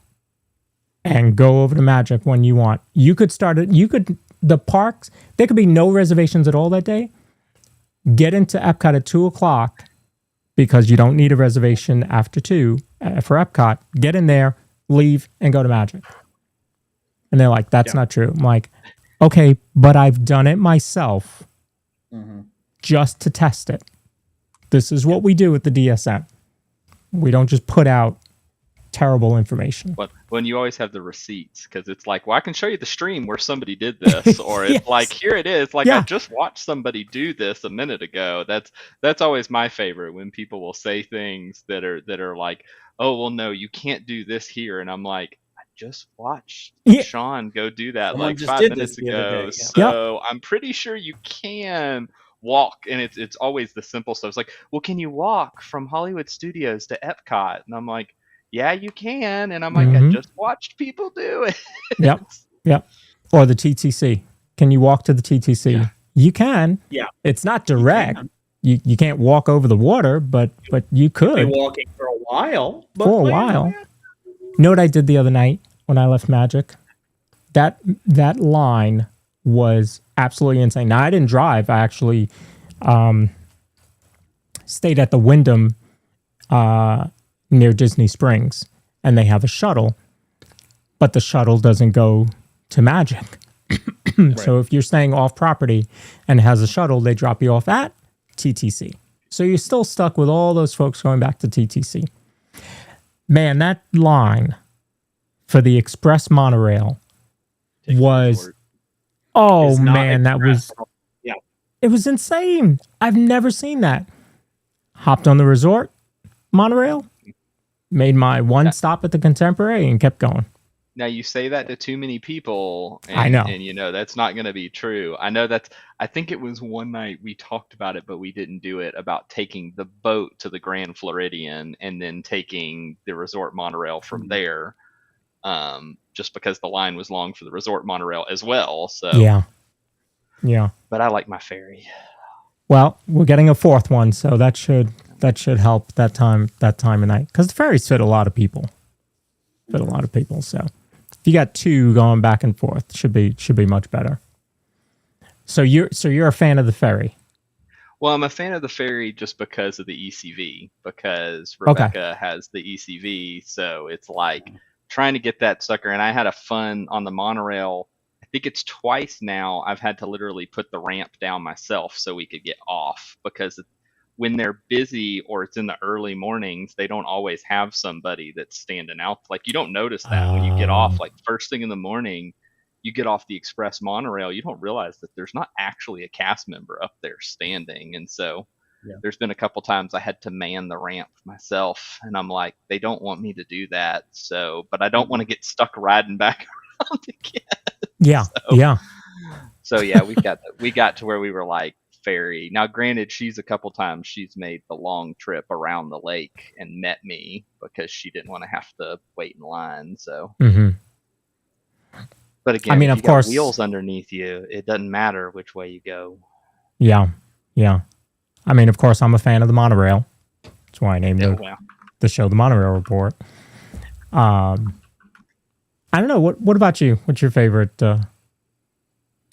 and go over to Magic when you want. The parks, there could be no reservations at all that day. Get into Epcot at 2:00, because you don't need a reservation after 2 for Epcot. Get in there, leave, and go to Magic. And they're like, that's not true. I'm like, okay, but I've done it myself just to test it. This is what we do with the DSM. We don't just put out terrible information. But when you always have the receipts, because it's like, well, I can show you the stream where somebody did this, or it's like, here it is. Like, I just watched somebody do this a minute ago. That's always my favorite, when people will say things that are like, oh, well, no, you can't do this here, and I'm like, I just watched Sean go do that like 5 minutes ago, so I'm pretty sure you can walk. And it's always the simple stuff. It's like, well, can you walk from Hollywood Studios to Epcot? And I'm like, yeah, you can. And I'm like, I just watched people do it. Yep. Or the TTC. Can you walk to the TTC? Yeah. You can. Yeah. It's not direct. You can't walk over the water, but you could. Be walking for a while. You know what I did the other night when I left Magic? That line was absolutely insane. Now, I didn't drive. I actually stayed at the Wyndham near Disney Springs, and they have a shuttle, but the shuttle doesn't go to Magic. So if you're staying off property and it has a shuttle, they drop you off at TTC. So you're still stuck with all those folks going back to TTC. Man, that line for the express monorail was, it was insane. I've never seen that. Hopped on the resort monorail, made my one stop at the Contemporary, and kept going. Now, you say that to too many people, and, I know. And that's not going to be true. I think it was one night we talked about it, but we didn't do it, about taking the boat to the Grand Floridian and then taking the resort monorail from there, just because the line was long for the resort monorail as well. So yeah. But I like my ferry. Well, we're getting a 4th one, so that should help that time of night, because the ferries fit a lot of people. So if you got 2 going back and forth, should be much better. So you're a fan of the ferry? Well, I'm a fan of the ferry just because of the ECV, because Rebecca has the ECV, so it's like trying to get that sucker. And I had a fun on the monorail. I think it's twice now I've had to literally put the ramp down myself so we could get off, because when they're busy or it's in the early mornings, they don't always have somebody that's standing out. Like, you don't notice that when you get off, like first thing in the morning, you get off the express monorail, you don't realize that there's not actually a cast member up there standing. And so there's been a couple times I had to man the ramp myself, and I'm like, they don't want me to do that. So, but I don't want to get stuck riding back around again. So yeah, we got to where we were like, ferry. Now, granted, she's a couple times she's made the long trip around the lake and met me because she didn't want to have to wait in line. So, but again, I mean, if of course, wheels underneath you, it doesn't matter which way you go. Yeah. I mean, of course, I'm a fan of the monorail. That's why I named the show the Monorail Report. I don't know. What about you? What's your favorite? I'm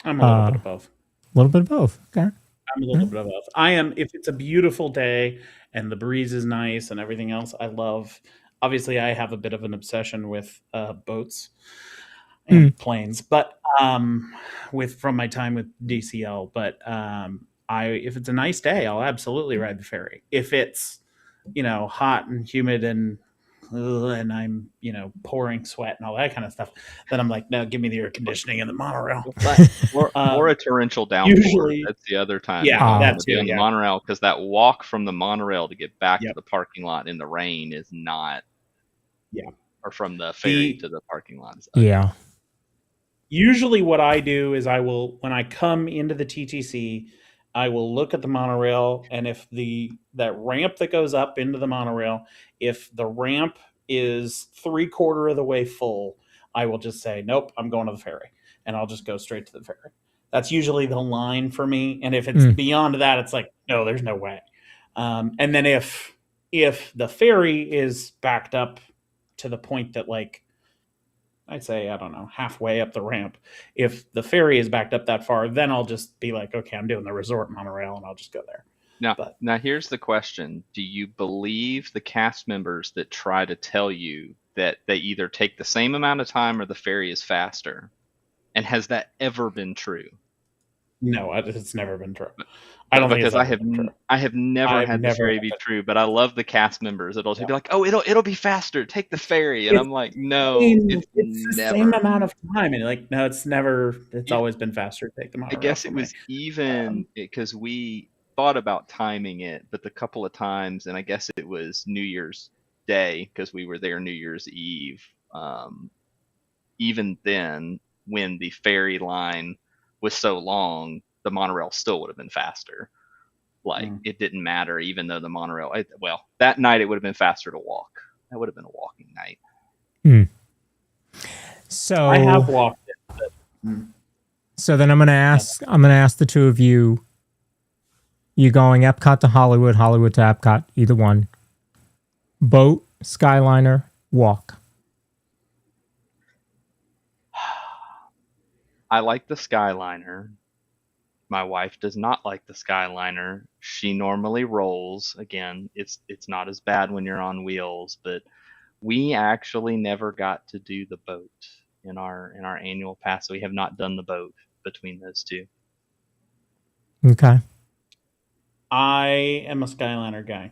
a little bit of both. A little bit of both. Okay. I'm a little bit of both. I am, if it's a beautiful day and the breeze is nice and everything else, I love. Obviously, I have a bit of an obsession with boats and planes, but from my time with DCL. But if it's a nice day, I'll absolutely ride the ferry. If it's hot and humid and I'm pouring sweat and all that kind of stuff, then I'm like, no, give me the air conditioning and the monorail. Or a torrential downpour. Usually, that's the other time. That's on the monorail, because that walk from the monorail to get back to the parking lot in the rain is not. Or from the ferry to the parking lot. Usually, what I do is when I come into the TTC, I will look at the monorail, and if that ramp that goes up into the monorail, if the ramp is 3/4 of the way full, I will just say, nope, I'm going to the ferry, and I'll just go straight to the ferry. That's usually the line for me. And if it's beyond that, it's like, no, there's no way. And then if the ferry is backed up to the point that, like, I'd say, I don't know, halfway up the ramp. If the ferry is backed up that far, then I'll just be like, okay, I'm doing the resort monorail, and I'll just go there. Now, But now here's the question. Do you believe the cast members that try to tell you that they either take the same amount of time or the ferry is faster? And has that ever been true? no, it's never been true. I don't think it's Because ever been true. I have never I've had the never ferry had be it. true, but I love the cast members that'll Yeah. be like, "Oh, it'll be faster. Take the ferry," and It's I'm like, "No, same, it's it's the same never." amount of time, and like, no, it's never. It's It, always been faster to take the I monorail guess for it me. was even because we thought about timing it, but the couple of times, and I guess it was New Year's Day because we were there New Year's Eve. Um, Even then, when the ferry line was so long, the monorail still would have been faster. Like Mm. it didn't matter, even though the monorail. Well, that night it would have been faster to walk. That would have been a walking night. Hmm. I have So, walked it. But, so then I'm gonna ask the two of you. You going Epcot to Hollywood, Hollywood to Epcot, either one. Boat, Skyliner, walk. I like the Skyliner. My wife does not like the Skyliner. She normally rolls. Again, it's not as bad when you're on wheels, but we actually never got to do the boat in our annual pass. So we have not done the boat between those two. Okay. I am a Skyliner guy.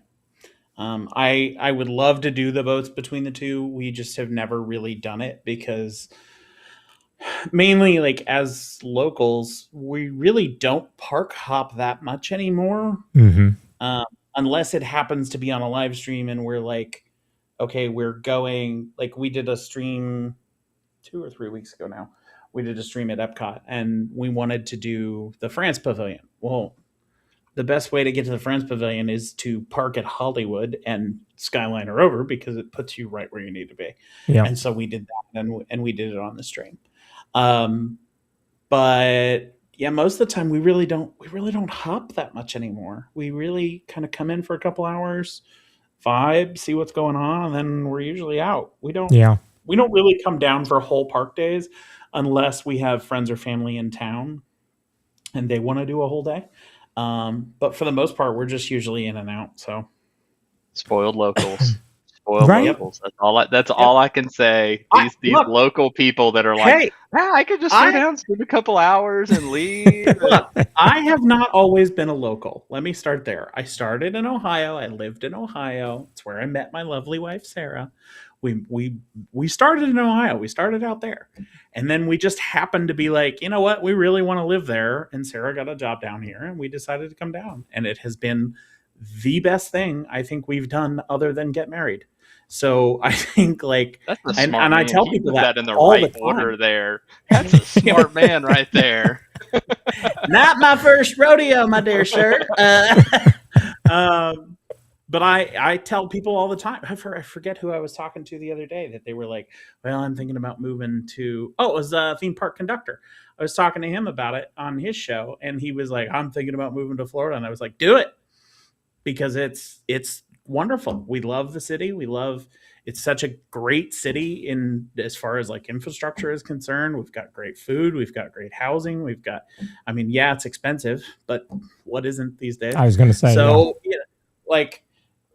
I would love to do the boats between the two. We just have never really done it because mainly like as locals, we really don't park hop that much anymore. Mm-hmm. Unless it happens to be on a live stream and we're like, okay, we're going, like we did a stream 2 or 3 weeks ago now. We did a stream at Epcot and we wanted to do the France Pavilion. Well, the best way to get to the France Pavilion is to park at Hollywood and Skyliner over because it puts you right where you need to be. Yeah. And so we did that and we did it on the stream. But yeah, most of the time we really don't hop that much anymore. We really kind of come in for a couple hours, vibe, see what's going on, and then we're usually out. We don't really come down for whole park days unless we have friends or family in town and they want to do a whole day. But for the most part, we're just usually in and out. So Spoiled locals. Spoiled Right. locals. That's all I can say. These Look, local people that are like, hey, I could just sit down, spend a couple hours, and leave. look, I have not always been a local. Let me start there. I started in Ohio. I lived in Ohio. It's where I met my lovely wife, Sarah. We started in Ohio. We started out there. And then we just happened to be like, you know what? We really want to live there. And Sarah got a job down here and we decided to come down. And it has been the best thing I think we've done other than get married. So I think like, That's a and smart man. I tell He people put that in the all right the order time. there. That's a smart man right there. Not my first rodeo, my dear sir. But I tell people all the time. I forget who I was talking to the other day that they were like, "Well, I'm thinking about moving to." Oh, it was a theme park conductor. I was talking to him about it on his show, and he was like, "I'm thinking about moving to Florida," and I was like, "Do it," because it's wonderful. We love the city. It's such a great city in as far as like infrastructure is concerned. We've got great food. We've got great housing. I mean, yeah, it's expensive, but what isn't these days? I was going to say. So, yeah, like,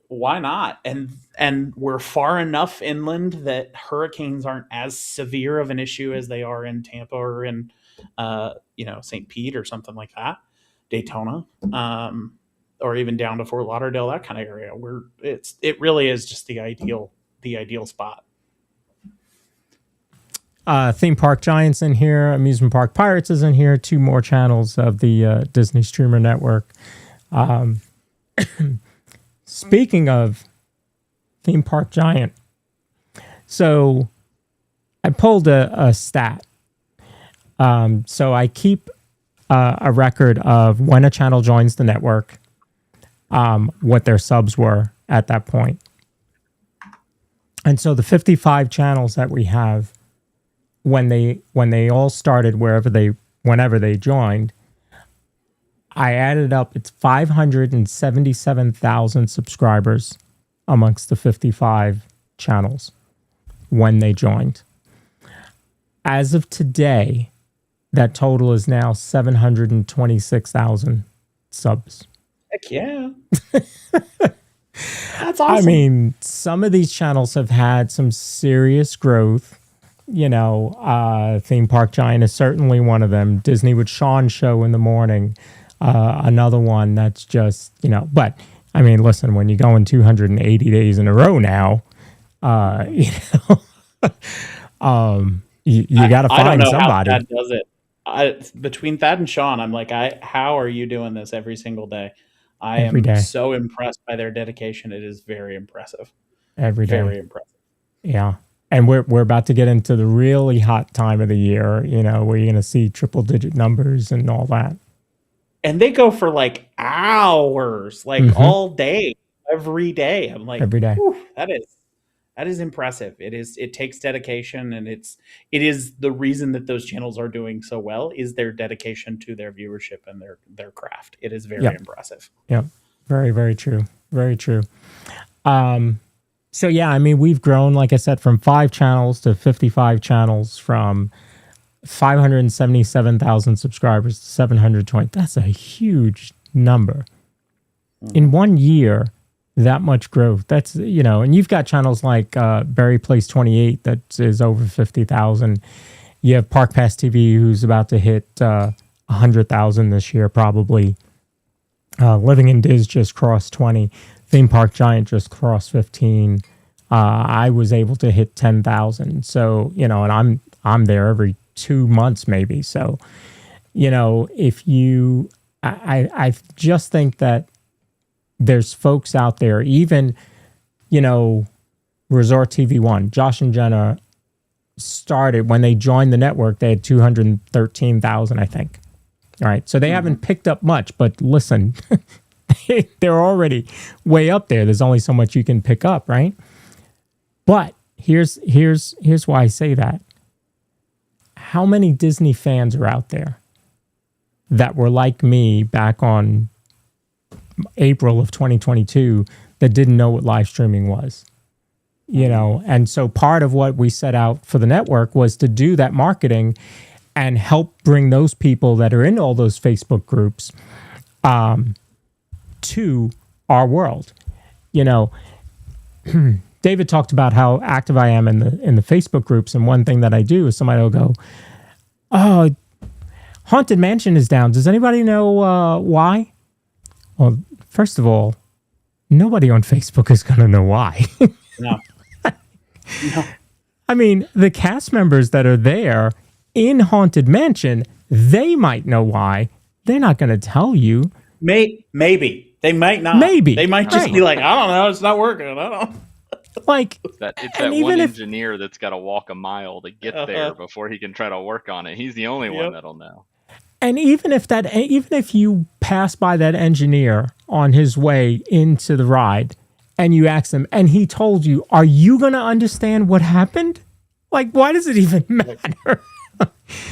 why not? And we're far enough inland that hurricanes aren't as severe of an issue as they are in Tampa or in, St. Pete or something like that, Daytona. Or even down to Fort Lauderdale, that kind of area where it really is just the ideal spot. Theme Park Giants in here, Amusement Park Pirates is in here, 2 more channels of the Disney Streamer Network. Speaking of Theme Park Giant, so I pulled a stat. So I keep a record of when a channel joins the network, what their subs were at that point. And so the 55 channels that we have, when they all started, whenever they joined, I added up, it's 577,000 subscribers amongst the 55 channels when they joined. As of today, that total is now 726,000 subs. Heck yeah. That's awesome. I mean, some of these channels have had some serious growth. You know, Theme Park Giant is certainly one of them. Disney with Sean show in the morning, another one that's just, you know, but I mean, listen, when you're going 280 days in a row now, you know, you got to I don't find know somebody. how Thad does it. Between Thad and Sean, I'm like, how are you doing this every single day? I Every am day. so impressed by their dedication. It is very impressive. Every day. Very impressive. Yeah. And we're about to get into the really hot time of the year, you know, where you're going to see triple digit numbers and all that. And they go for like hours, like all day, every day. I'm like, every day. "Whew, that is impressive. It takes dedication, and it is the reason that those channels are doing so well is their dedication to their viewership and their craft. It is very impressive. Yep. Very, very true. Very true. So yeah, I mean, we've grown, like I said, from 5 channels to 55 channels, from 577,000 subscribers to 720. That's a huge number. In 1 year, that much growth. That's, you know, and you've got channels like Berry Place 28 that is over 50,000. You have Park Pass TV, who's about to hit 100,000 this year, probably. Living in Diz just crossed 20. Theme Park Giant just crossed 15. I was able to hit 10,000. So, you know, and I'm there every 2 months maybe. So, you know, if you, I just think that there's folks out there, even, you know, Resort TV One, Josh and Jenna started when they joined the network, they had 213,000, I think. All right. So they haven't picked up much, but listen, they're already way up there. There's only so much you can pick up, right? But here's why I say that. How many Disney fans are out there that were like me back on April of 2022 that didn't know what live streaming was? You know, and so part of what we set out for the network was to do that marketing and help bring those people that are in all those Facebook groups to our world. You know, David talked about how active I am in the Facebook groups, and one thing that I do is somebody will go, "Oh, Haunted Mansion is down. Does anybody know why?" Well, first of all, nobody on Facebook is going to know why. No. No. I mean, the cast members that are there in Haunted Mansion, they might know why. They're not going to tell you. Maybe. They might not. Maybe. They might just be like, I don't know, it's not working. I don't know. Like, it's that even one if- engineer that's got to walk a mile to get there before he can try to work on it. He's the only one that'll know. And even if you pass by that engineer on his way into the ride and you ask him and he told you, are you going to understand what happened? Like, why does it even matter?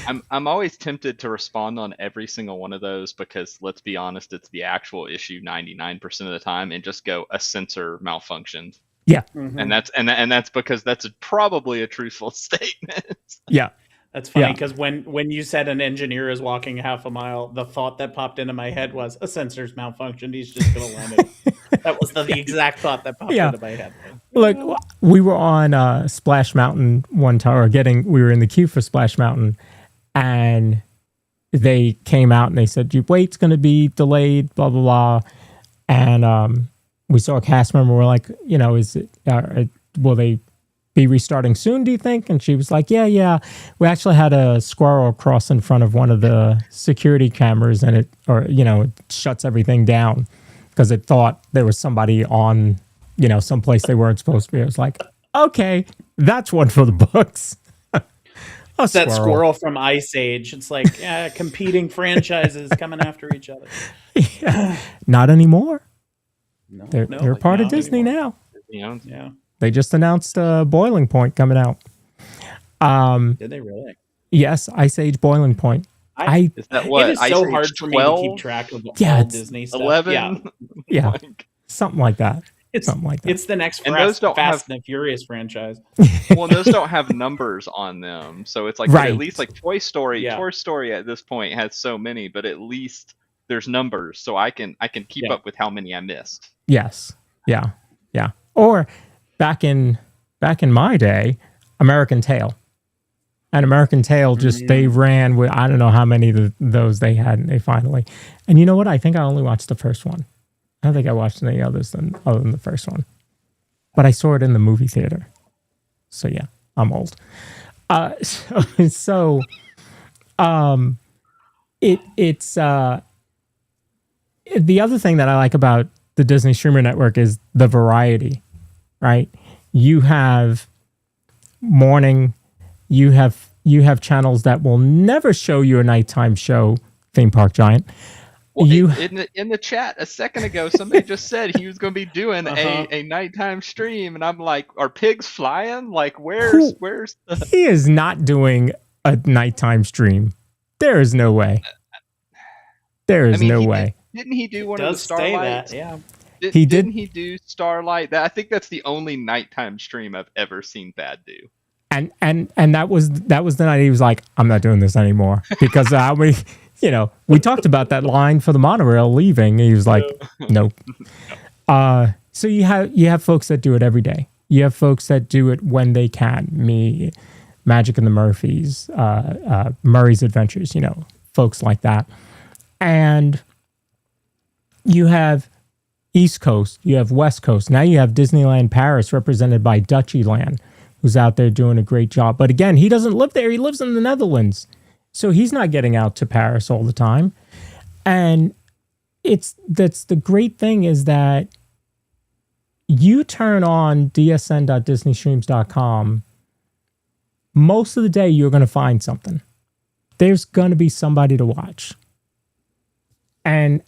I'm always tempted to respond on every single one of those because, let's be honest, it's the actual issue 99% of the time, and just go, a sensor malfunctioned. Yeah. Mm-hmm. And that's because that's probably a truthful statement. Yeah. That's funny because when you said an engineer is walking half a mile, the thought that popped into my head was a sensor's malfunctioned. He's just going to land it. That was the exact thought that popped into my head. Look, we were on Splash Mountain one time, we were in the queue for Splash Mountain, and they came out and they said, your wait's going to be delayed, blah, blah, blah. And we saw a cast member. We're like, you know, will they be restarting soon, do you think? And she was like, yeah. We actually had a squirrel cross in front of one of the security cameras, and it shuts everything down because it thought there was somebody on, you know, someplace they weren't supposed to be. I was like, okay, that's one for the books. That squirrel from Ice Age. It's like competing franchises coming after each other. Yeah. Not anymore. No, they're part of Disney now. Yeah. They just announced Boiling Point coming out. Did they really? Yes, Ice Age Boiling Point. Is that what? It is Ice so Age hard for 12? me to keep track of all Disney stuff. 11? Yeah. Something like that. It's the next Fast and the Furious franchise. Well, those don't have numbers on them, so it's like at least like Toy Story. Yeah. Toy Story at this point has so many, but at least there's numbers, so I can keep up with how many I missed. Yes. Yeah. Yeah. Or back in my day, American Tail. And American Tail they ran with, I don't know how many of those they had, and they finally. And you know what? I think I only watched the first one. I don't think I watched any others other than the first one. But I saw it in the movie theater. So yeah, I'm old. It's the other thing that I like about the Disney Streamer Network is the variety, right? You have morning, you have channels that will never show you a nighttime show, Theme Park Giant. Well, in the chat a second ago, somebody just said he was going to be doing a nighttime stream, and I'm like, are pigs flying? Like, where's the... He is not doing a nighttime stream. There is no way. There is no way. Didn't he do one of the Starlights? Yeah. Didn't he do Starlight? I think that's the only nighttime stream I've ever seen Thad do. And that was the night he was like, I'm not doing this anymore, because we talked about that line for the monorail leaving. He was like, nope. So you have folks that do it every day. You have folks that do it when they can. Me, Magic and the Murphys, Murray's Adventures, folks like that. And you have East Coast, you have West Coast. Now you have Disneyland Paris, represented by Dutchyland, who's out there doing a great job. But again, he doesn't live there. He lives in the Netherlands. So he's not getting out to Paris all the time. And that's the great thing, is that you turn on dsn.disneystreams.com, most of the day you're going to find something. There's going to be somebody to watch. And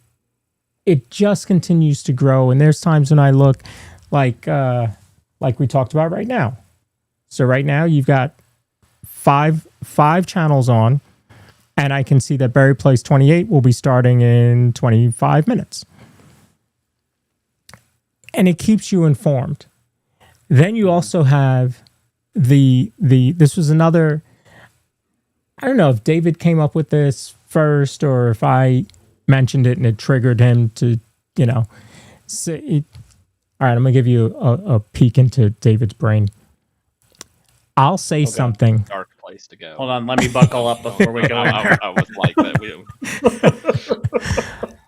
it just continues to grow. And there's times when I look like we talked about right now. So right now you've got five channels on, and I can see that Berry Place 28 will be starting in 25 minutes. And it keeps you informed. Then you also have this was another, I don't know if David came up with this first or if I mentioned it and it triggered him to, say, all right, I'm going to give you a peek into David's brain. I'll say something. Dark place to go. Hold on, let me buckle up before we go in there. I was like that.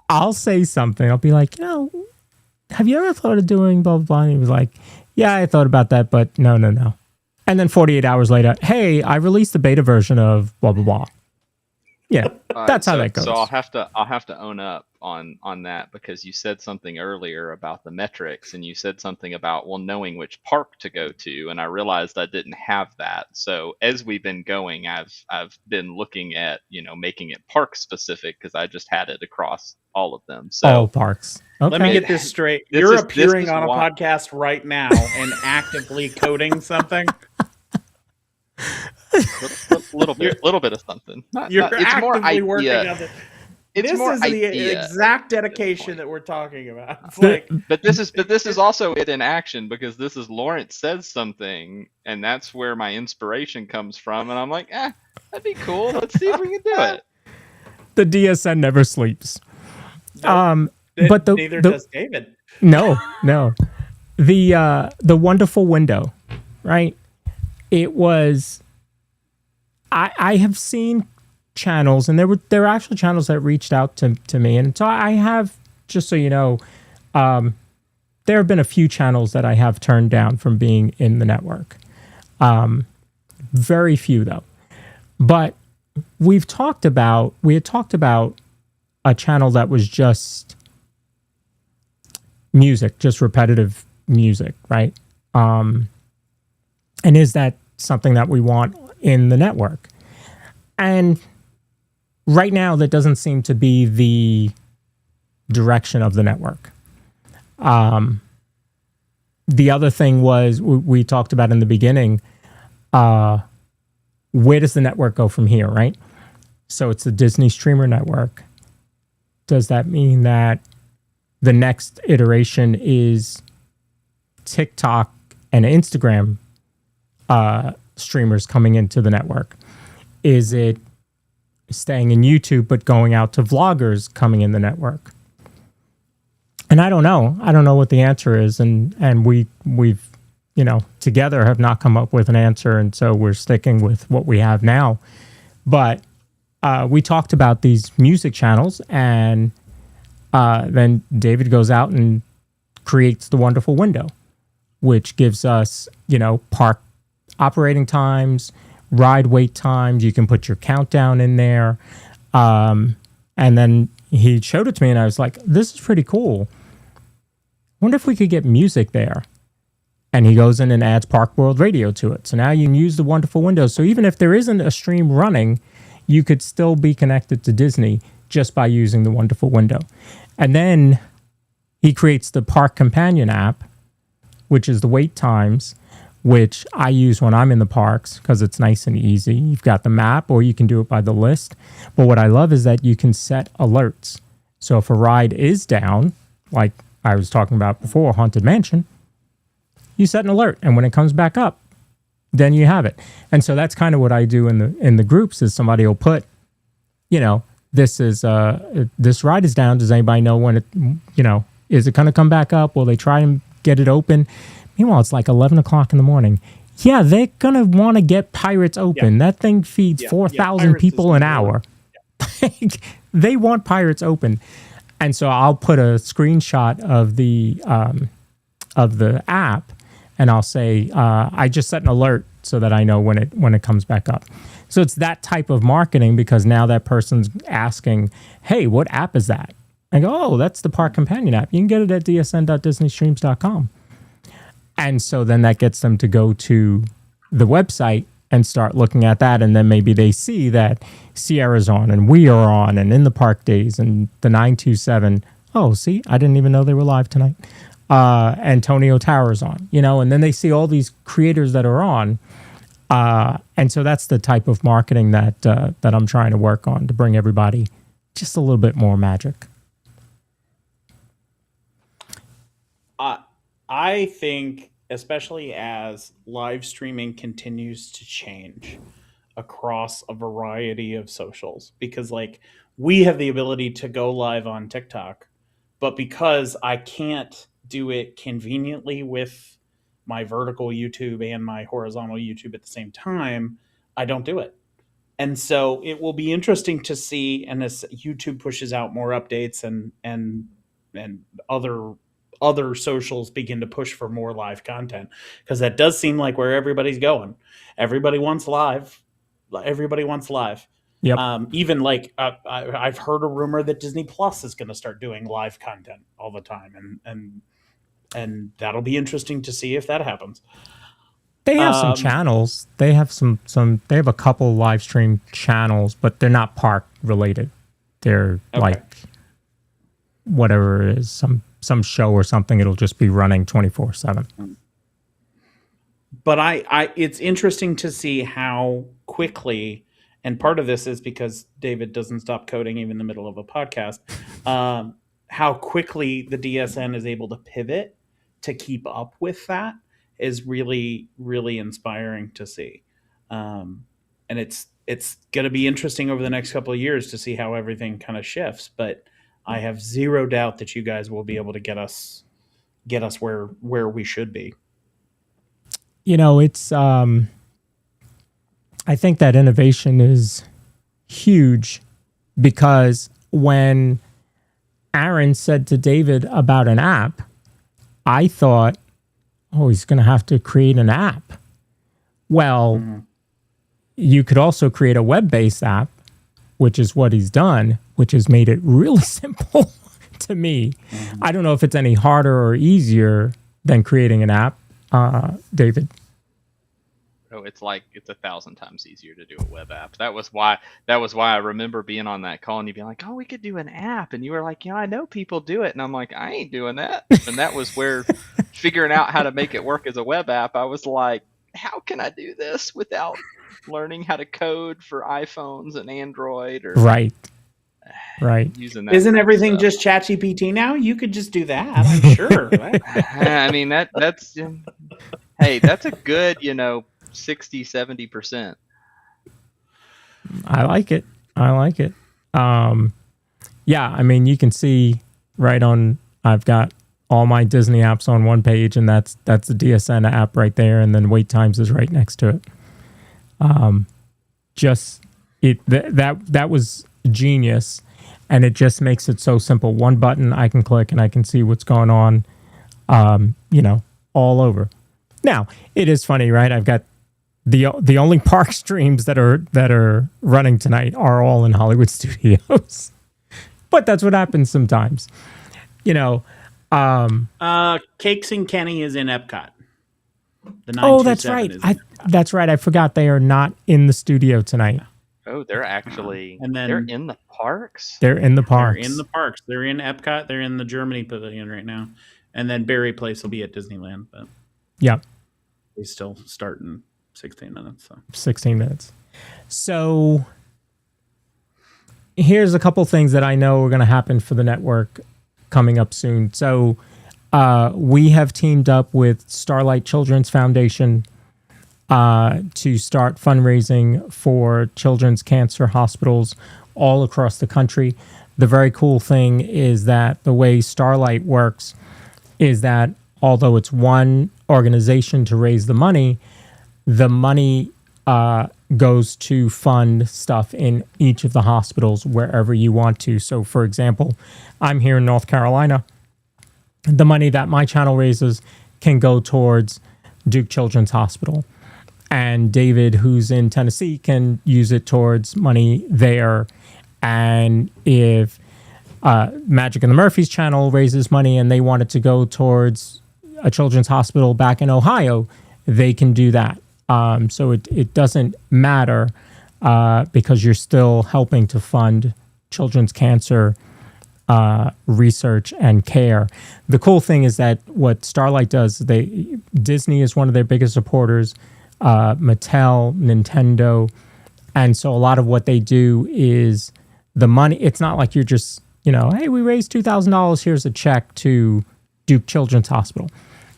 I'll say something. I'll be like, have you ever thought of doing blah, blah, blah? And he was like, yeah, I thought about that, but no. And then 48 hours later, hey, I released the beta version of blah, blah, blah. Yeah, that's how that goes. So I'll have to own up on that, because you said something earlier about the metrics, and you said something about knowing which park to go to, and I realized I didn't have that. So as we've been going, I've been looking at making it park specific, because I just had it across all of them. So all parks. Okay. Let me get this straight. You're appearing on a podcast right now and actively coding something. little bit of something. You're it's actively more idea. working on it. It's this more is idea the exact dedication that we're talking about. It's like, but this is also it in action, because this is Lawrence says something, and that's where my inspiration comes from, and I'm like, that'd be cool. Let's see if we can do it. The DSN never sleeps. But neither does David. No. The wonderful window, right? It was. I have seen channels, and there were actual channels that reached out to me, and so I have, just so you know, there have been a few channels that I have turned down from being in the network. Very few though, but we had talked about a channel that was just music, just repetitive music, right? And is that something that we want in the network? And right now, that doesn't seem to be the direction of the network. The other thing was, we talked about in the beginning, where does the network go from here, right? So it's the Disney Streamer Network. Does that mean that the next iteration is TikTok and Instagram streamers coming into the network? Is it staying in YouTube, but going out to vloggers coming in the network? And I don't know. I don't know what the answer is. And we've, together have not come up with an answer. And so we're sticking with what we have now. But we talked about these music channels, and then David goes out and creates the wonderful window, which gives us, park operating times, ride wait times. You can put your countdown in there. And then he showed it to me, and I was like, this is pretty cool. Wonder if we could get music there. And he goes in and adds Park World Radio to it. So now you can use the wonderful window. So even if there isn't a stream running, you could still be connected to Disney just by using the wonderful window. And then he creates the Park Companion app, which is the wait times, which I use when I'm in the parks because it's nice and easy. You've got the map, or you can do it by the list. But what I love is that you can set alerts. So if a ride is down, like I was talking about before, Haunted Mansion, you set an alert, and when it comes back up, then you have it. And so that's kind of what I do in the groups. Is somebody will put, this ride is down. Does anybody know when it, is it going to come back up? Will they try and get it open? Meanwhile, it's like 11 o'clock in the morning. Yeah, they're going to want to get Pirates open. Yeah. That thing feeds 4,000 people an hour. Yeah. They want Pirates open. And so I'll put a screenshot of the app, and I'll say, I just set an alert so that I know when it comes back up. So it's that type of marketing, because now that person's asking, hey, what app is that? I go, oh, that's the Park Companion app. You can get it at dsn.disneystreams.com. And so then that gets them to go to the website and start looking at that. And then maybe they see that Sierra's on, and we are on, and In the Park Days, and the 927. Oh, see, I didn't even know they were live tonight. Antonio Tower's on, and then they see all these creators that are on. And so that's the type of marketing that I'm trying to work on to bring everybody just a little bit more magic. I think, especially as live streaming continues to change across a variety of socials, because we have the ability to go live on TikTok, but because I can't do it conveniently with my vertical YouTube and my horizontal YouTube at the same time, I don't do it. And so it will be interesting to see, and as YouTube pushes out more updates and other socials begin to push for more live content, because that does seem like where everybody's going. Everybody wants live. Yep. Even I've heard a rumor that Disney Plus is going to start doing live content all the time, and that'll be interesting to see if that happens. They have some channels. They have they have a couple live stream channels, but they're not park related. They're like whatever it is, some show or something. It'll just be running 24/7. But it's interesting to see how quickly, and part of this is because David doesn't stop coding even in the middle of a podcast, how quickly the DSN is able to pivot to keep up with that is really, really inspiring to see. And it's going to be interesting over the next couple of years to see how everything kind of shifts. But I have zero doubt that you guys will be able to get us where we should be. It's I think that innovation is huge, because when Aaron said to David about an app, I thought, oh, he's going to have to create an app. Well, you could also create a web-based app, which is what he's done, which has made it really simple to me. I don't know if it's any harder or easier than creating an app, David. Oh, it's 1,000 times easier to do a web app. That was why I remember being on that call and you being like, oh, we could do an app. And you were like, I know people do it. And I'm like, I ain't doing that. And that was where figuring out how to make it work as a web app, I was like, how can I do this without learning how to code for iPhones and Android? Or right. Using that. Isn't everything just ChatGPT now? You could just do that, I'm sure. Right? I mean, that's hey, that's a good, 60-70%. I like it. I like it. Yeah, I mean, you can see right on. I've got all my Disney apps on one page, and that's the DSN app right there, and then wait times is right next to it. That was genius, and it just makes it so simple. One button I can click, and I can see what's going on. All over. Now it is funny, right? I've got the only park streams that are running tonight are all in Hollywood Studios, but that's what happens sometimes. Cakes and Kenny is in Epcot. That's right. That's right. I forgot they are not in the studio tonight. Oh, they're actually and then they're in the parks. They're in the parks. They're in the parks. They're in Epcot. They're in the Germany pavilion right now, and then Barry Place will be at Disneyland. But yeah, they still start in 16 minutes. 16 minutes. So here's a couple things that I know are going to happen for the network coming up soon. So we have teamed up with Starlight Children's Foundation to start fundraising for children's cancer hospitals all across the country. The very cool thing is that the way Starlight works is that although it's one organization to raise the money goes to fund stuff in each of the hospitals wherever you want to. So, for example, I'm here in North Carolina. The money that my channel raises can go towards Duke Children's Hospital. And David, who's in Tennessee, can use it towards money there. And if Magic and the Murphys channel raises money and they want it to go towards a children's hospital back in Ohio, they can do that. So it doesn't matter because you're still helping to fund children's cancer research and care. The cool thing is that what Starlight does, Disney is one of their biggest supporters, Mattel, Nintendo, and so a lot of what they do is the money. It's not like you're just, hey, we raised $2,000. Here's a check to Duke Children's Hospital.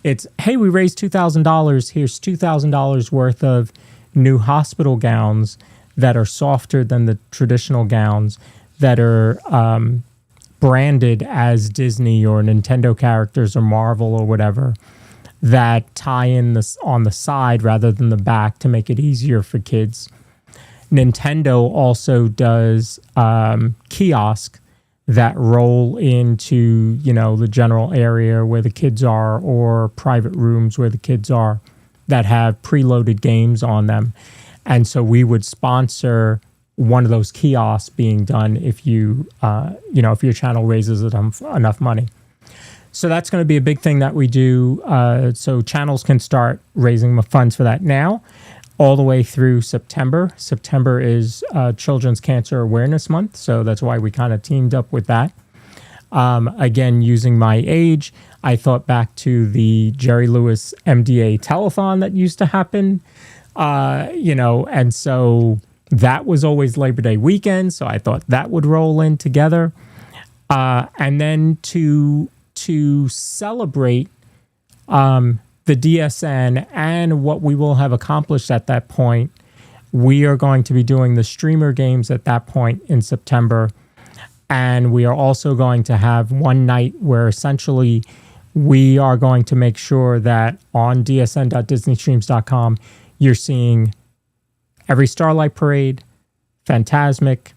It's, hey, we raised $2,000. Here's $2,000 worth of new hospital gowns that are softer than the traditional gowns that are branded as Disney or Nintendo characters or Marvel or whatever that tie in on the side rather than the back to make it easier for kids. Nintendo also does kiosks that roll into, the general area where the kids are or private rooms where the kids are that have preloaded games on them. And so we would sponsor one of those kiosks being done if if your channel raises enough money. So that's going to be a big thing that we do. So channels can start raising funds for that now, all the way through September. September is Children's Cancer Awareness Month, so that's why we kind of teamed up with that. Again, using my age, I thought back to the Jerry Lewis MDA telethon that used to happen, and so that was always Labor Day weekend, so I thought that would roll in together. And then to celebrate the DSN and what we will have accomplished at that point, we are going to be doing the streamer games at that point in September. And we are also going to have one night where essentially we are going to make sure that on dsn.disneystreams.com, you're seeing every Starlight Parade, Fantasmic,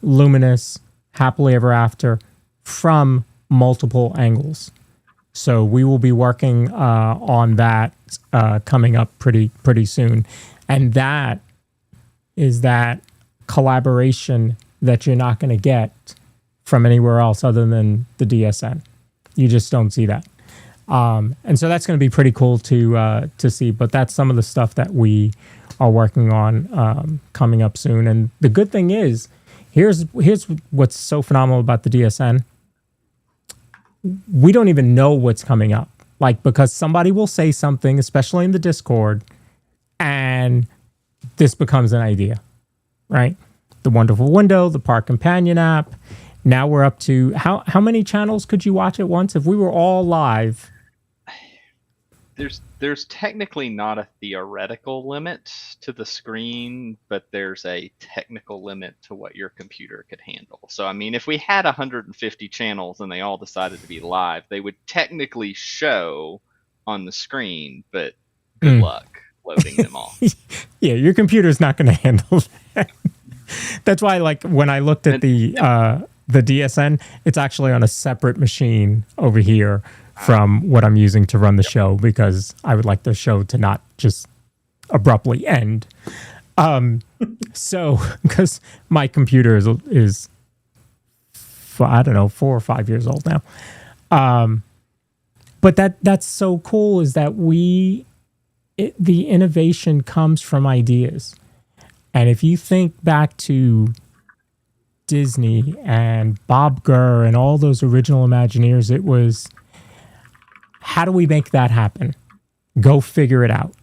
Luminous, Happily Ever After from multiple angles. So we will be working on that coming up pretty soon. And that is that collaboration that you're not going to get from anywhere else other than the DSN. You just don't see that. And so that's going to be pretty cool to see. But that's some of the stuff that we are working on coming up soon. And the good thing is, here's what's so phenomenal about the DSN. We don't even know what's coming up. Because somebody will say something, especially in the Discord, and this becomes an idea, right? The Wonderful Window, the Park Companion app. Now we're up to how many channels could you watch at once? If we were all live, there's technically not a theoretical limit to the screen, but there's a technical limit to what your computer could handle. So I mean, if we had 150 channels and they all decided to be live, they would technically show on the screen, but good luck loading them all. Yeah, your computer's not going to handle that. That's why, like, when I looked at the DSN, it's actually on a separate machine over here from what I'm using to run the show, because I would like the show to not just abruptly end. So, because my computer is I don't know, 4 or 5 years old now. But that's so cool, is that the innovation comes from ideas. And if you think back to Disney and Bob Gurr and all those original Imagineers, it was, how do we make that happen? Go figure it out.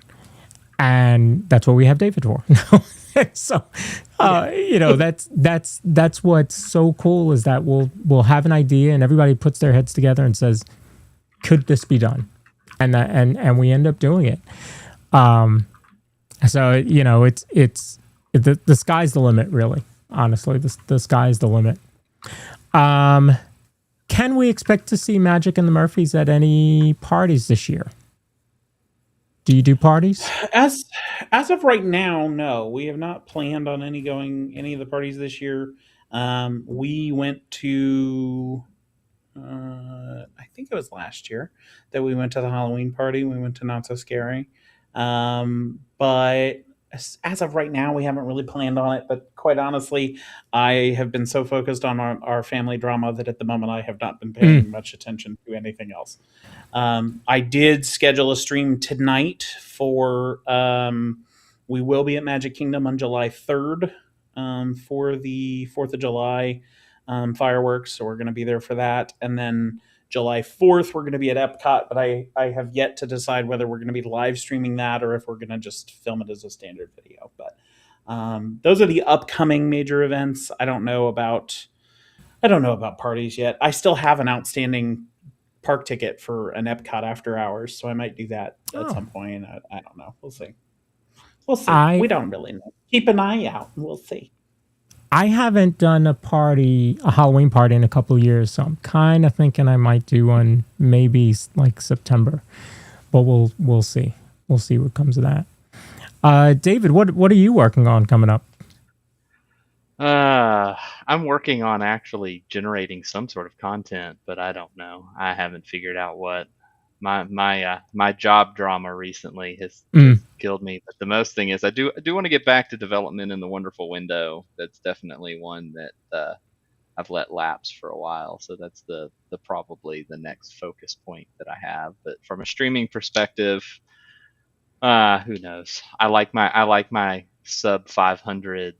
And that's what we have David for. So, that's what's so cool, is that we'll have an idea and everybody puts their heads together and says, could this be done? And we end up doing it. So, it's the sky's the limit, really. Honestly, the sky's the limit. Can we expect to see Magic and the Murphys at any parties this year? Do you do parties? As of right now, no. We have not planned on any of the parties this year. We went to, I think it was last year that we went to the Halloween party. We went to Not So Scary. But as of right now, we haven't really planned on it. But quite honestly, I have been so focused on our family drama that at the moment I have not been paying much attention to anything else. I did schedule a stream tonight for, we will be at Magic Kingdom on July 3rd for the 4th of July fireworks. So we're going to be there for that. And then July 4th, we're going to be at Epcot, but I have yet to decide whether we're going to be live streaming that or if we're going to just film it as a standard video. But those are the upcoming major events. I don't know about parties yet. I still have an outstanding park ticket for an Epcot after hours, so I might do that at some point. I don't know. We'll see. We don't really know. Keep an eye out, and we'll see. I haven't done a Halloween party in a couple of years, so I'm kind of thinking I might do one maybe like September. But we'll see. We'll see what comes of that. David, what are you working on coming up? I'm working on actually generating some sort of content, but I don't know. I haven't figured out what. My job drama recently has killed me. But the most thing is I do want to get back to development in the wonderful window. That's definitely one that I've let lapse for a while. So that's the probably the next focus point that I have. But from a streaming perspective, who knows? I like my sub 500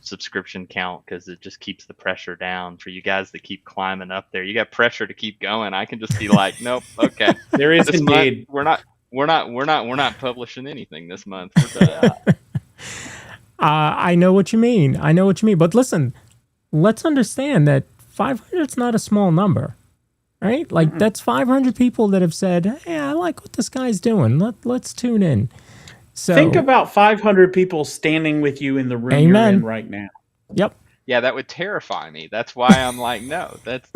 subscription count, because it just keeps the pressure down for you guys that keep climbing up there. You got pressure to keep going. I can just be like, nope, okay. There is this indeed. Month, we're not publishing anything this month. We're done. I know what you mean. But listen, let's understand that 500 is not a small number, right? Like that's 500 people that have said, hey, I like what this guy's doing. Let's tune in. So, think about 500 people standing with you in the room you're in right now. Yep. Yeah, that would terrify me. That's why I'm like, no. That's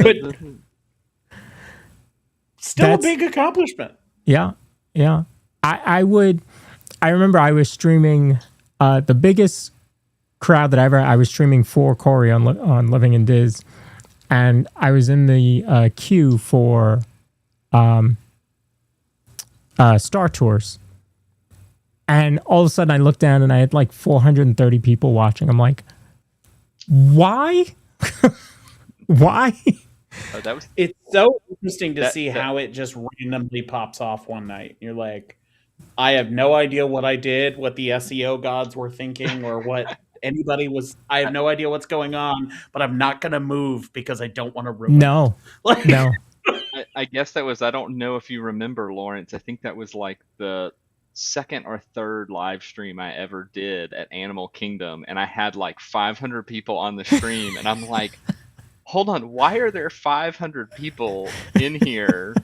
still a big accomplishment. Yeah. I remember I was streaming the biggest crowd that I was streaming for Corey on Living in Diz, and I was in the queue for Star Tours. And all of a sudden I looked down and I had like 430 people watching. I'm like, why? Why? It's so interesting to see how it just randomly pops off one night. You're like, I have no idea what I did, what the SEO gods were thinking, or what anybody was. I have no idea what's going on, but I'm not going to move because I don't want to ruin it. No. I guess that was, I don't know if you remember, Lawrence. I think that was like the second or third live stream I ever did at Animal Kingdom, and I had like 500 people on the stream, and I'm like, hold on, why are there 500 people in here?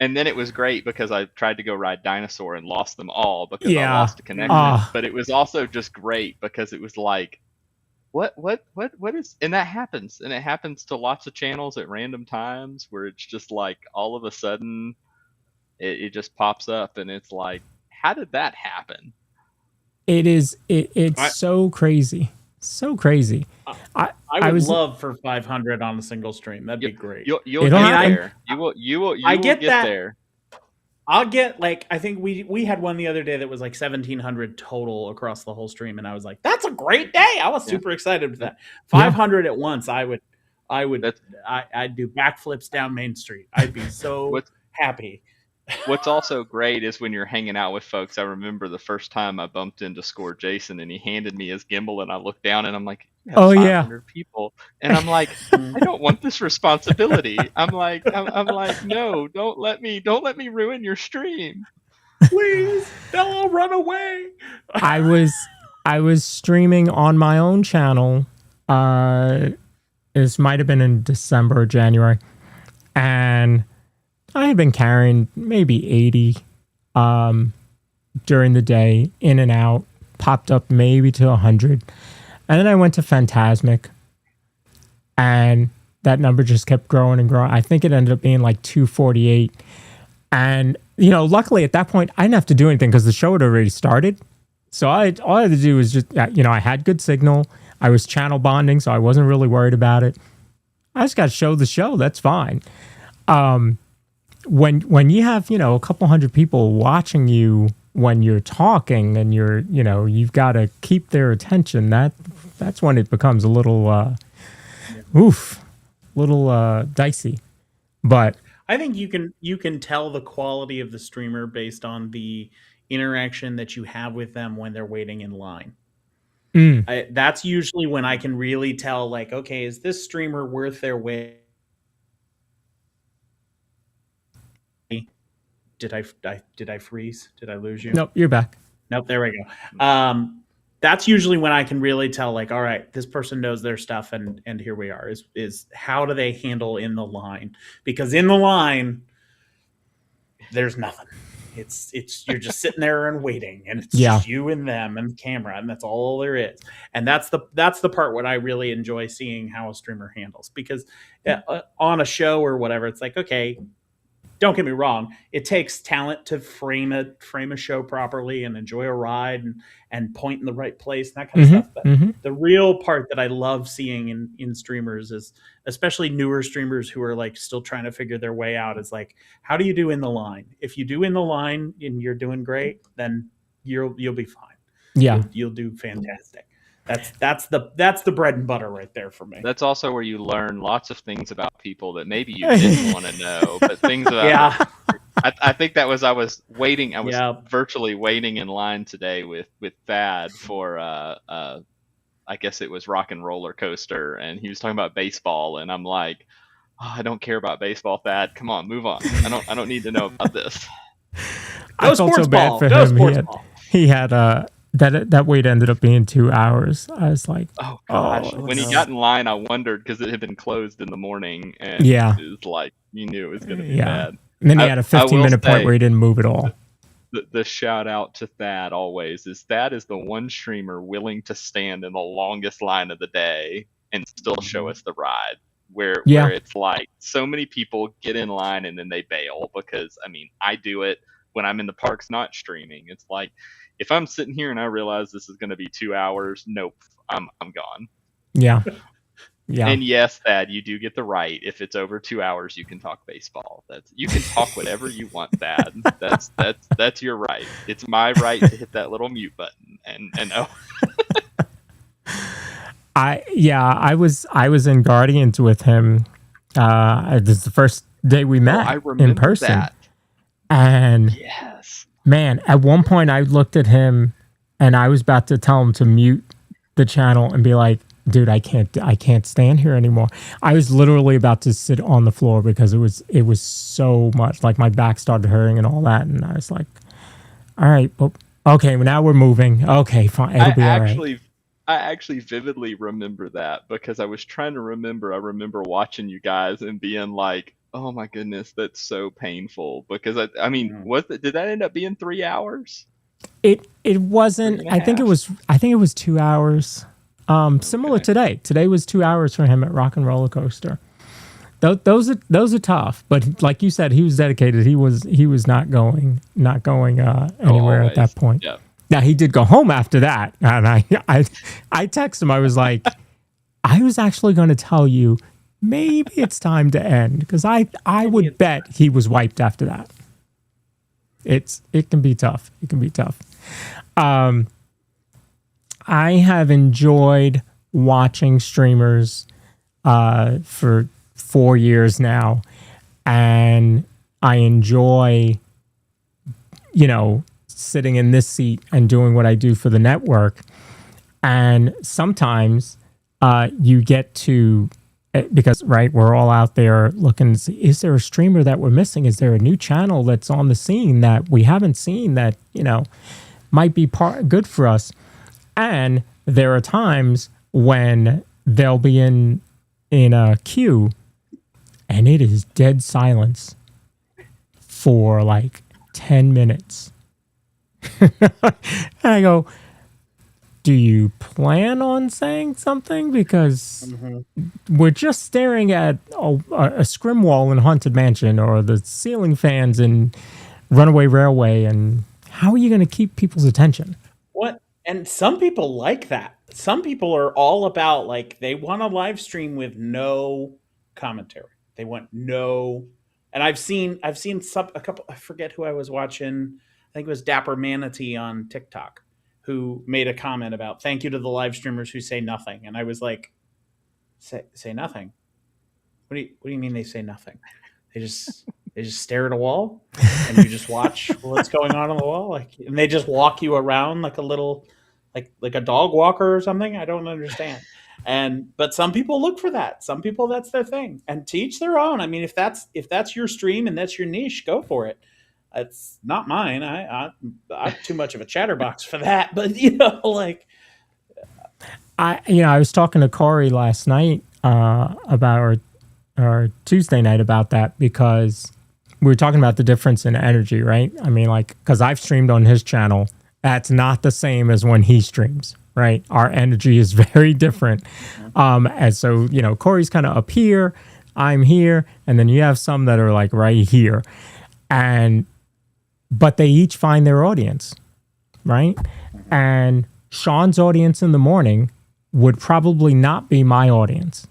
And then it was great because I tried to go ride Dinosaur and lost them all because I Yeah. lost a connection. But it was also just great because it was like, what is, and that happens. And it happens to lots of channels at random times where it's just like all of a sudden it just pops up and it's like, how did that happen? It's so crazy. So crazy. I would love for 500 on a single stream. That'd be great. You'll get there. You will get that. there. I'll get, like, I think we had one the other day that was like 1,700 total across the whole stream, and I was like, that's a great day. I was super excited with that. 500 at once, I'd do backflips down Main Street. I'd be so happy. What's also great is when you're hanging out with folks. I remember the first time I bumped into Score Jason and he handed me his gimbal and I looked down and I'm like, oh 500 people. And I'm like, I don't want this responsibility. I'm like, no, don't let me ruin your stream. Please, they'll all run away. I was streaming on my own channel. This might have been in December or January. And I had been carrying maybe 80 during the day, in and out, popped up maybe to 100. And then I went to Phantasmic, and that number just kept growing and growing. I think it ended up being like 248. And, luckily at that point, I didn't have to do anything because the show had already started. So all I had to do was just, I had good signal. I was channel bonding, so I wasn't really worried about it. I just got to show the show. That's fine. When you have, a couple hundred people watching you when you're talking and you've got to keep their attention, that's when it becomes a little dicey. But I think you can tell the quality of the streamer based on the interaction that you have with them when they're waiting in line. That's usually when I can really tell, like, okay, is this streamer worth their wait? Did I freeze? Did I lose you? Nope, you're back. Nope, there we go. That's usually when I can really tell, like, all right, this person knows their stuff, and here we are. Is how do they handle in the line? Because in the line, there's nothing. It's you're just sitting there and waiting, and it's just you and them and the camera, and that's all there is. And that's the part what I really enjoy seeing how a streamer handles, because on a show or whatever, it's like, okay, don't get me wrong, it takes talent to frame a show properly and enjoy a ride and point in the right place and that kind of stuff. But the real part that I love seeing in streamers is, especially newer streamers who are like still trying to figure their way out, is like, how do you do in the line? If you do in the line and you're doing great, then you'll be fine. Yeah, you'll do fantastic. That's the bread and butter right there for me. That's also where you learn lots of things about people that maybe you didn't want to know, but things about I think that was, I was virtually waiting in line today with Thad for I guess it was Rock and Roller Coaster, and he was talking about baseball, and I'm like, I don't care about baseball, Thad. Come on, move on. I don't need to know about this. I felt so bad for him. He had that wait ended up being 2 hours. I was like, oh gosh. When he got in line, I wondered because it had been closed in the morning, and it was like, you knew it was going to be bad. And then he had a 15-minute point where he didn't move at all. The shout out to Thad always is Thad is the one streamer willing to stand in the longest line of the day and still show us the ride. Where it's like so many people get in line and then they bail, because I do it when I'm in the parks not streaming. It's like, if I'm sitting here and I realize this is going to be 2 hours, nope, I'm gone. Yeah. Yeah. And yes, Thad, you do get the right. If it's over 2 hours, you can talk baseball. You can talk whatever you want, Thad. That's your right. It's my right to hit that little mute button and oh. I was in Guardians with him. This is the first day we met in person. That. And man, at one point I looked at him and I was about to tell him to mute the channel and be like, dude, I can't stand here anymore. I was literally about to sit on the floor because it was so much, like my back started hurting and all that. And I was like, all right, well, okay, well, now we're moving. Okay, fine. It'll be all right. I actually vividly remember that because I was trying to remember. I remember watching you guys and being like, Oh my goodness, that's so painful because I mean, Mm. did that end up being 3 hours? It Three wasn't. and a I think it half? was. I think it was 2 hours. Similar Okay. today. Today was 2 hours for him at Rock and Roller Coaster. Those are tough. But like you said, he was dedicated. He was not going Oh, anywhere at that always. point. Yeah. Now he did go home after that, and I texted him. I was like, I was actually going to tell you maybe it's time to end because I would bet he was wiped after that. It can be tough. It can be tough. I have enjoyed watching streamers for 4 years now, and I enjoy, sitting in this seat and doing what I do for the network. And sometimes you get to, because right, we're all out there looking to see, is there a streamer that we're missing? Is there a new channel that's on the scene that we haven't seen that might be good for us? And there are times when they'll be in a queue and it is dead silence for like 10 minutes. And I go, do you plan on saying something? Because we're just staring at a scrim wall in Haunted Mansion or the ceiling fans in Runaway Railway. And how are you going to keep people's attention? What? And some people like that. Some people are all about, like, they want a live stream with no commentary. They want no. And I've seen a couple. I forget who I was watching. I think it was Dapper Manatee on TikTok, who made a comment about thank you to the live streamers who say nothing. And I was like, say nothing. What do you mean they say nothing? They just stare at a wall and you just watch what's going on the wall, like, and they just walk you around like a little, like a dog walker or something. I don't understand. But some people look for that. Some people, that's their thing, and to each their own. I mean, if that's your stream and that's your niche, go for it. It's not mine. I'm too much of a chatterbox for that. But like, I was talking to Corey last night about or Tuesday night about that, because we were talking about the difference in energy, right? I mean, like, because I've streamed on his channel, that's not the same as when he streams, right? Our energy is very different. And so, Corey's kind of up here, I'm here, and then you have some that are like right here. But they each find their audience, right? And Sean's audience in the morning would probably not be my audience.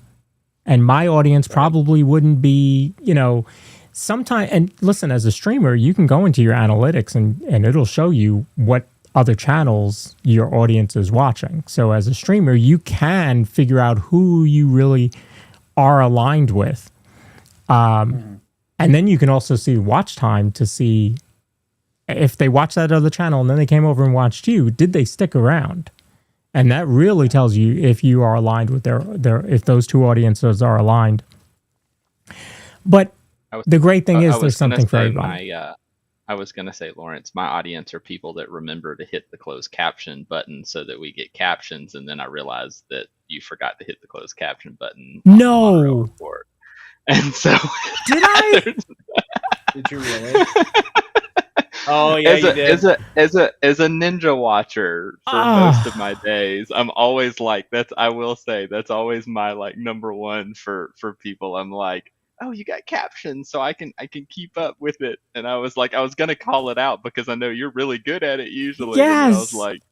And my audience probably wouldn't be, sometime. And listen, as a streamer, you can go into your analytics and it'll show you what other channels your audience is watching. So as a streamer, you can figure out who you really are aligned with. And then you can also see watch time to see if they watched that other channel and then they came over and watched you, did they stick around? And that really tells you if you are aligned with if those two audiences are aligned. But the great thing is there's something for everybody. I was going to say, Lawrence, my audience are people that remember to hit the closed caption button so that we get captions. And then I realized that you forgot to hit the closed caption button. No. And so did I? Did you really? Oh yeah, you did. As a ninja watcher for most of my days, I'm always like, I will say that's always my like number one for people. I'm like, oh, you got captions, so I can keep up with it. And I was gonna call it out because I know you're really good at it usually. Yes. And I was like,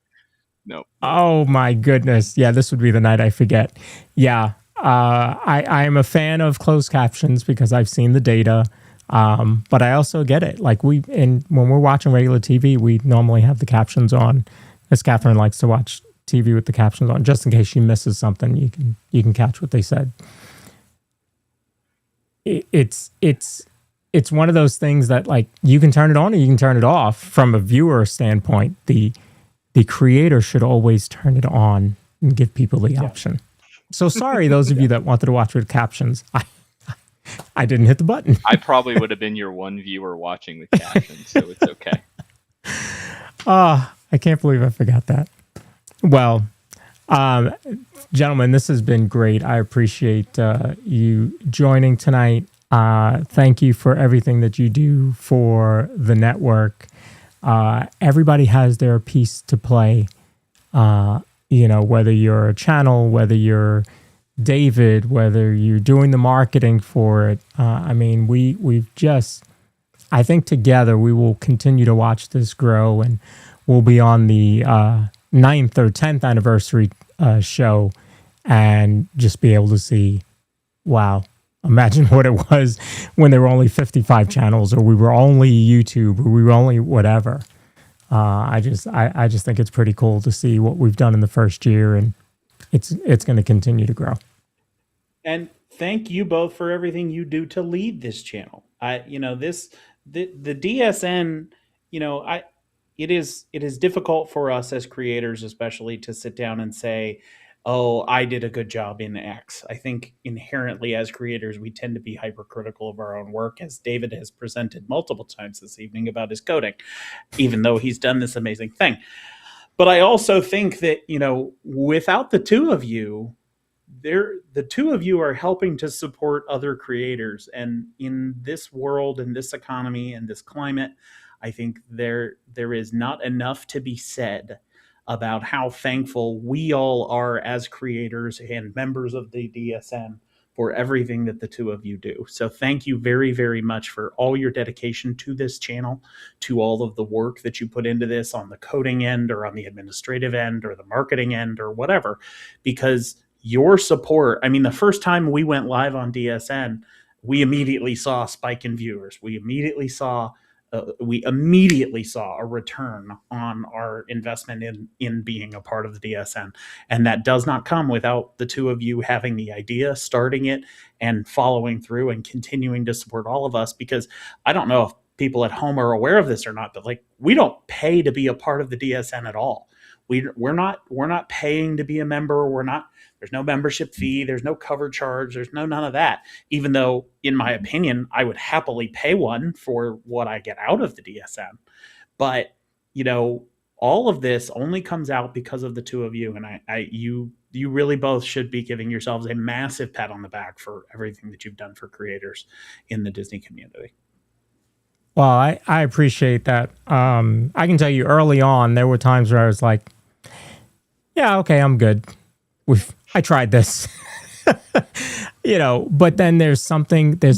no. Oh my goodness. Yeah, this would be the night I forget. Yeah. I am a fan of closed captions because I've seen the data. But I also get it. Like when we're watching regular TV, we normally have the captions on, as Catherine likes to watch TV with the captions on, just in case she misses something. You can catch what they said. It's one of those things that, like, you can turn it on or you can turn it off. From a viewer standpoint, the creator should always turn it on and give people the option. So sorry, those of you that wanted to watch with captions. I didn't hit the button. I probably would have been your one viewer watching with captions, so it's okay. I can't believe I forgot that. Well, gentlemen, this has been great. I appreciate you joining tonight. Thank you for everything that you do for the network. Everybody has their piece to play. Whether you're a channel, whether you're David, whether you're doing the marketing for it. I think together we will continue to watch this grow, and we'll be on the 9th or 10th anniversary show and just be able to see, wow, imagine what it was when there were only 55 channels, or we were only YouTube, or we were only whatever. I just think it's pretty cool to see what we've done in the first year, and it's going to continue to grow. And thank you both for everything you do to lead this channel. The DSN, it is difficult for us as creators, especially, to sit down and say, oh, I did a good job in X. I think inherently as creators, we tend to be hypercritical of our own work, as David has presented multiple times this evening about his coding, even though he's done this amazing thing. But I also think that, without the two of you, the two of you are helping to support other creators. And in this world, in this economy, and this climate, I think there is not enough to be said about how thankful we all are as creators and members of the DSN for everything that the two of you do. So thank you very, very much for all your dedication to this channel, to all of the work that you put into this on the coding end, or on the administrative end, or the marketing end, or whatever, because your support, the first time we went live on DSN, we immediately saw a spike in viewers. We immediately saw a return on our investment in being a part of the DSN. And that does not come without the two of you having the idea, starting it, and following through and continuing to support all of us. Because I don't know if people at home are aware of this or not, but we don't pay to be a part of the DSN at all. We're not paying to be a member. There's no membership fee. There's no cover charge. There's none of that. Even though, in my opinion, I would happily pay one for what I get out of the DSM. But, all of this only comes out because of the two of you. And you really both should be giving yourselves a massive pat on the back for everything that you've done for creators in the Disney community. Well, I appreciate that. I can tell you early on, there were times where I was like, yeah, okay, I'm good. I tried this, but then there's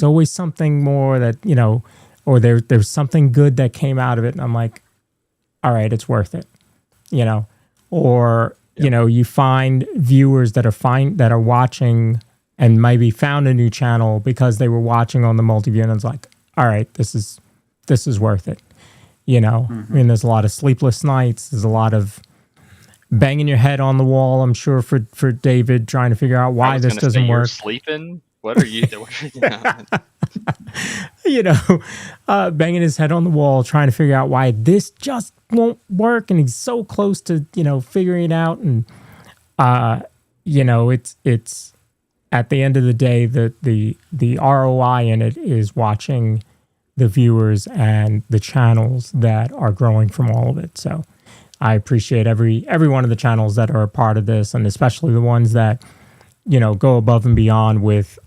always something more that, or there's something good that came out of it. And I'm like, all right, it's worth it, or, you find viewers that are watching and maybe found a new channel because they were watching on the multi-view, and it's like, all right, this is worth it. Mm-hmm. There's a lot of sleepless nights. There's a lot of banging your head on the wall, I'm sure, for David, trying to figure out why this doesn't work. You're sleeping? What are you doing? Banging his head on the wall, trying to figure out why this just won't work, and he's so close to figuring it out. And it's at the end of the day, the ROI in it is watching the viewers and the channels that are growing from all of it. So I appreciate every one of the channels that are a part of this, and especially the ones that, go above and beyond with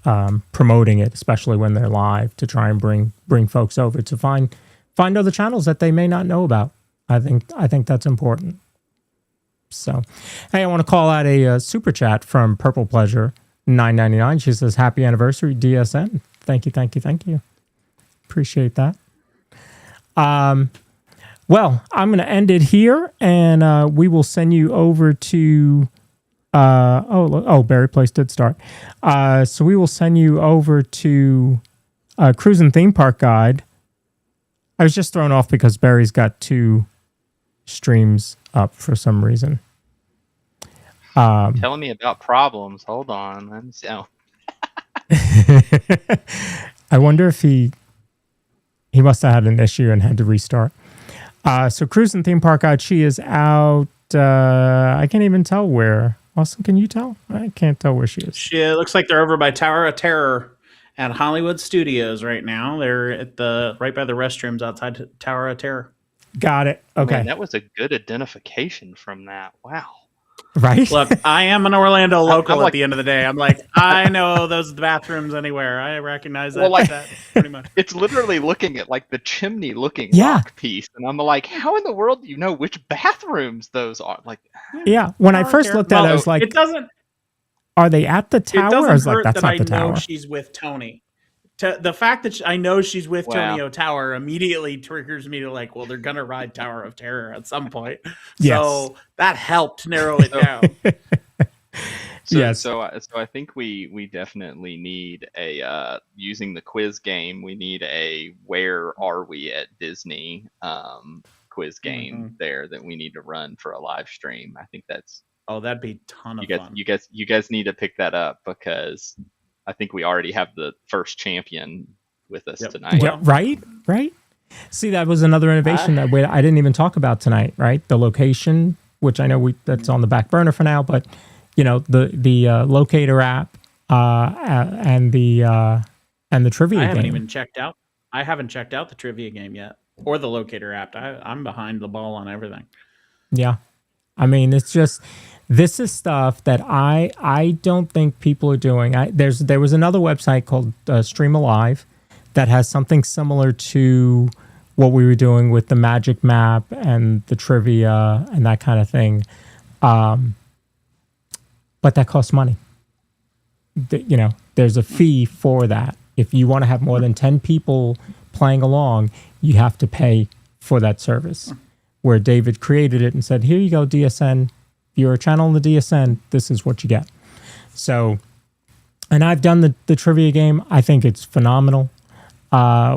promoting it, especially when they're live, to try and bring folks over to find other channels that they may not know about. I think that's important. So, hey, I want to call out a super chat from Purple Pleasure 999. She says, "Happy anniversary, DSN." Thank you. Appreciate that. Well, I'm going to end it here, and we will send you over to. Barry Place did start. So we will send you over to Cruising Theme Park Guide. I was just thrown off because Barry's got 2 streams up for some reason. Telling me about problems. Hold on. Let me see. Oh. I wonder if he must have had an issue and had to restart. So Cruising Theme Park Guide, she is out. I can't even tell where. Austin, can you tell? I can't tell where she is. It looks like they're over by Tower of Terror at Hollywood Studios right now. They're at right by the restrooms outside Tower of Terror. Got it. Okay. Man, that was a good identification from that. Wow. right? Look, I am an Orlando local like- at the end of the day. I'm like, I know those bathrooms anywhere. I recognize that, Well, like- that pretty much. It's literally looking at like the chimney looking Yeah. rock piece, and I'm like, how in the world do you know which bathrooms those are? Like, Yeah. When I don't first care. looked at it, I Well, was like, it doesn't. are they at the It tower? I doesn't was like, hurt that's that not I the know tower. she's with Tony. The fact that I know she's with Wow. Tonio Tower immediately triggers me to like, well, they're gonna ride Tower of Terror at some point. Yes. So that helped narrow it down. so, Yes. so I think we definitely need a using the quiz game. We need a where are we at Disney quiz game there that we need to run for a live stream. I think that's Oh, that'd be a ton of fun. you guys need to pick that up because I think we already have the first champion with us Yep. tonight. Yeah, right. See, that was another innovation that I didn't even talk about tonight. Right, the location, which I know that's on the back burner for now, but you know the locator app and the trivia I game. haven't even checked out. I haven't checked out the trivia game yet or the locator app. I'm behind the ball on everything. Yeah, I mean, it's just this is stuff that I don't think people are doing. There was another website called Stream Alive that has something similar to what we were doing with the Magic Map and the trivia and that kind of thing, but that costs money. You know, there's a fee for that. If you want to have more than 10 people playing along, you have to pay for that service. Where David created it and said, here you go, DSN. If you're a channel in the DSN, this is what you get. So, and I've done the trivia game. I think it's phenomenal.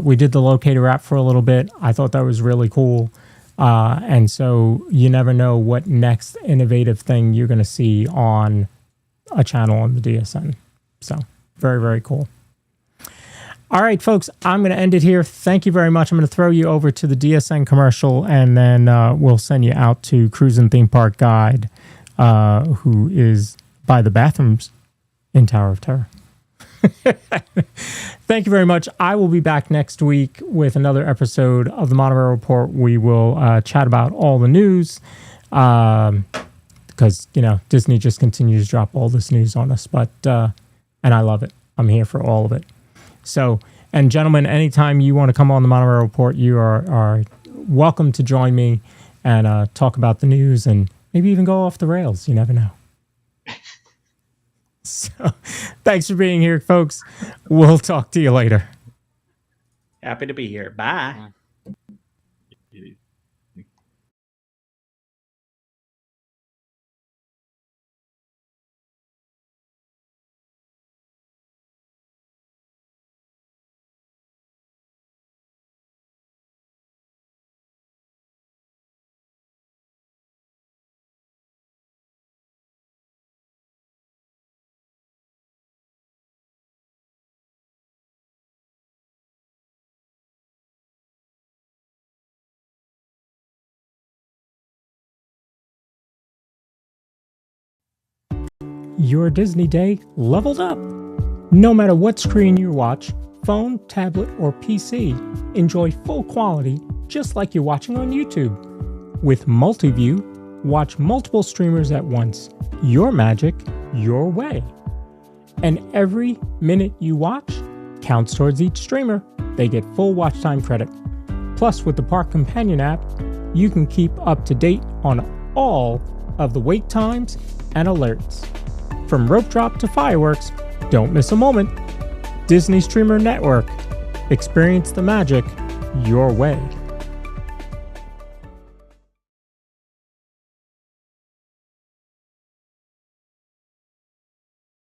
We did the locator app for a little bit. I thought that was really cool. And so you never know what next innovative thing you're going to see on a channel on the DSN. So very, very cool. All right, folks, I'm going to end it here. Thank you very much. I'm going to throw you over to the DSN commercial, and then we'll send you out to Cruisin' Theme Park Guide, who is by the bathrooms in Tower of Terror. Thank you very much. I will be back next week with another episode of the Monorail Report. We will chat about all the news because, you know, Disney just continues to drop all this news on us. But and I love it. I'm here for all of it. So, and gentlemen, anytime you want to come on the Monorail Report, you are welcome to join me and talk about the news and maybe even go off the rails. You never know. So, thanks for being here, folks. We'll talk to you later. Happy to be here. Bye. Your Disney day leveled up. No matter what screen you watch, phone, tablet, or PC, enjoy full quality just like you're watching on YouTube. With Multiview, watch multiple streamers at once. Your magic, your way. And every minute you watch counts towards each streamer. They get full watch time credit. Plus, with the Park Companion app, you can keep up to date on all of the wait times and alerts. From rope drop to fireworks, don't miss a moment. Disney Streamer Network. Experience the magic your way.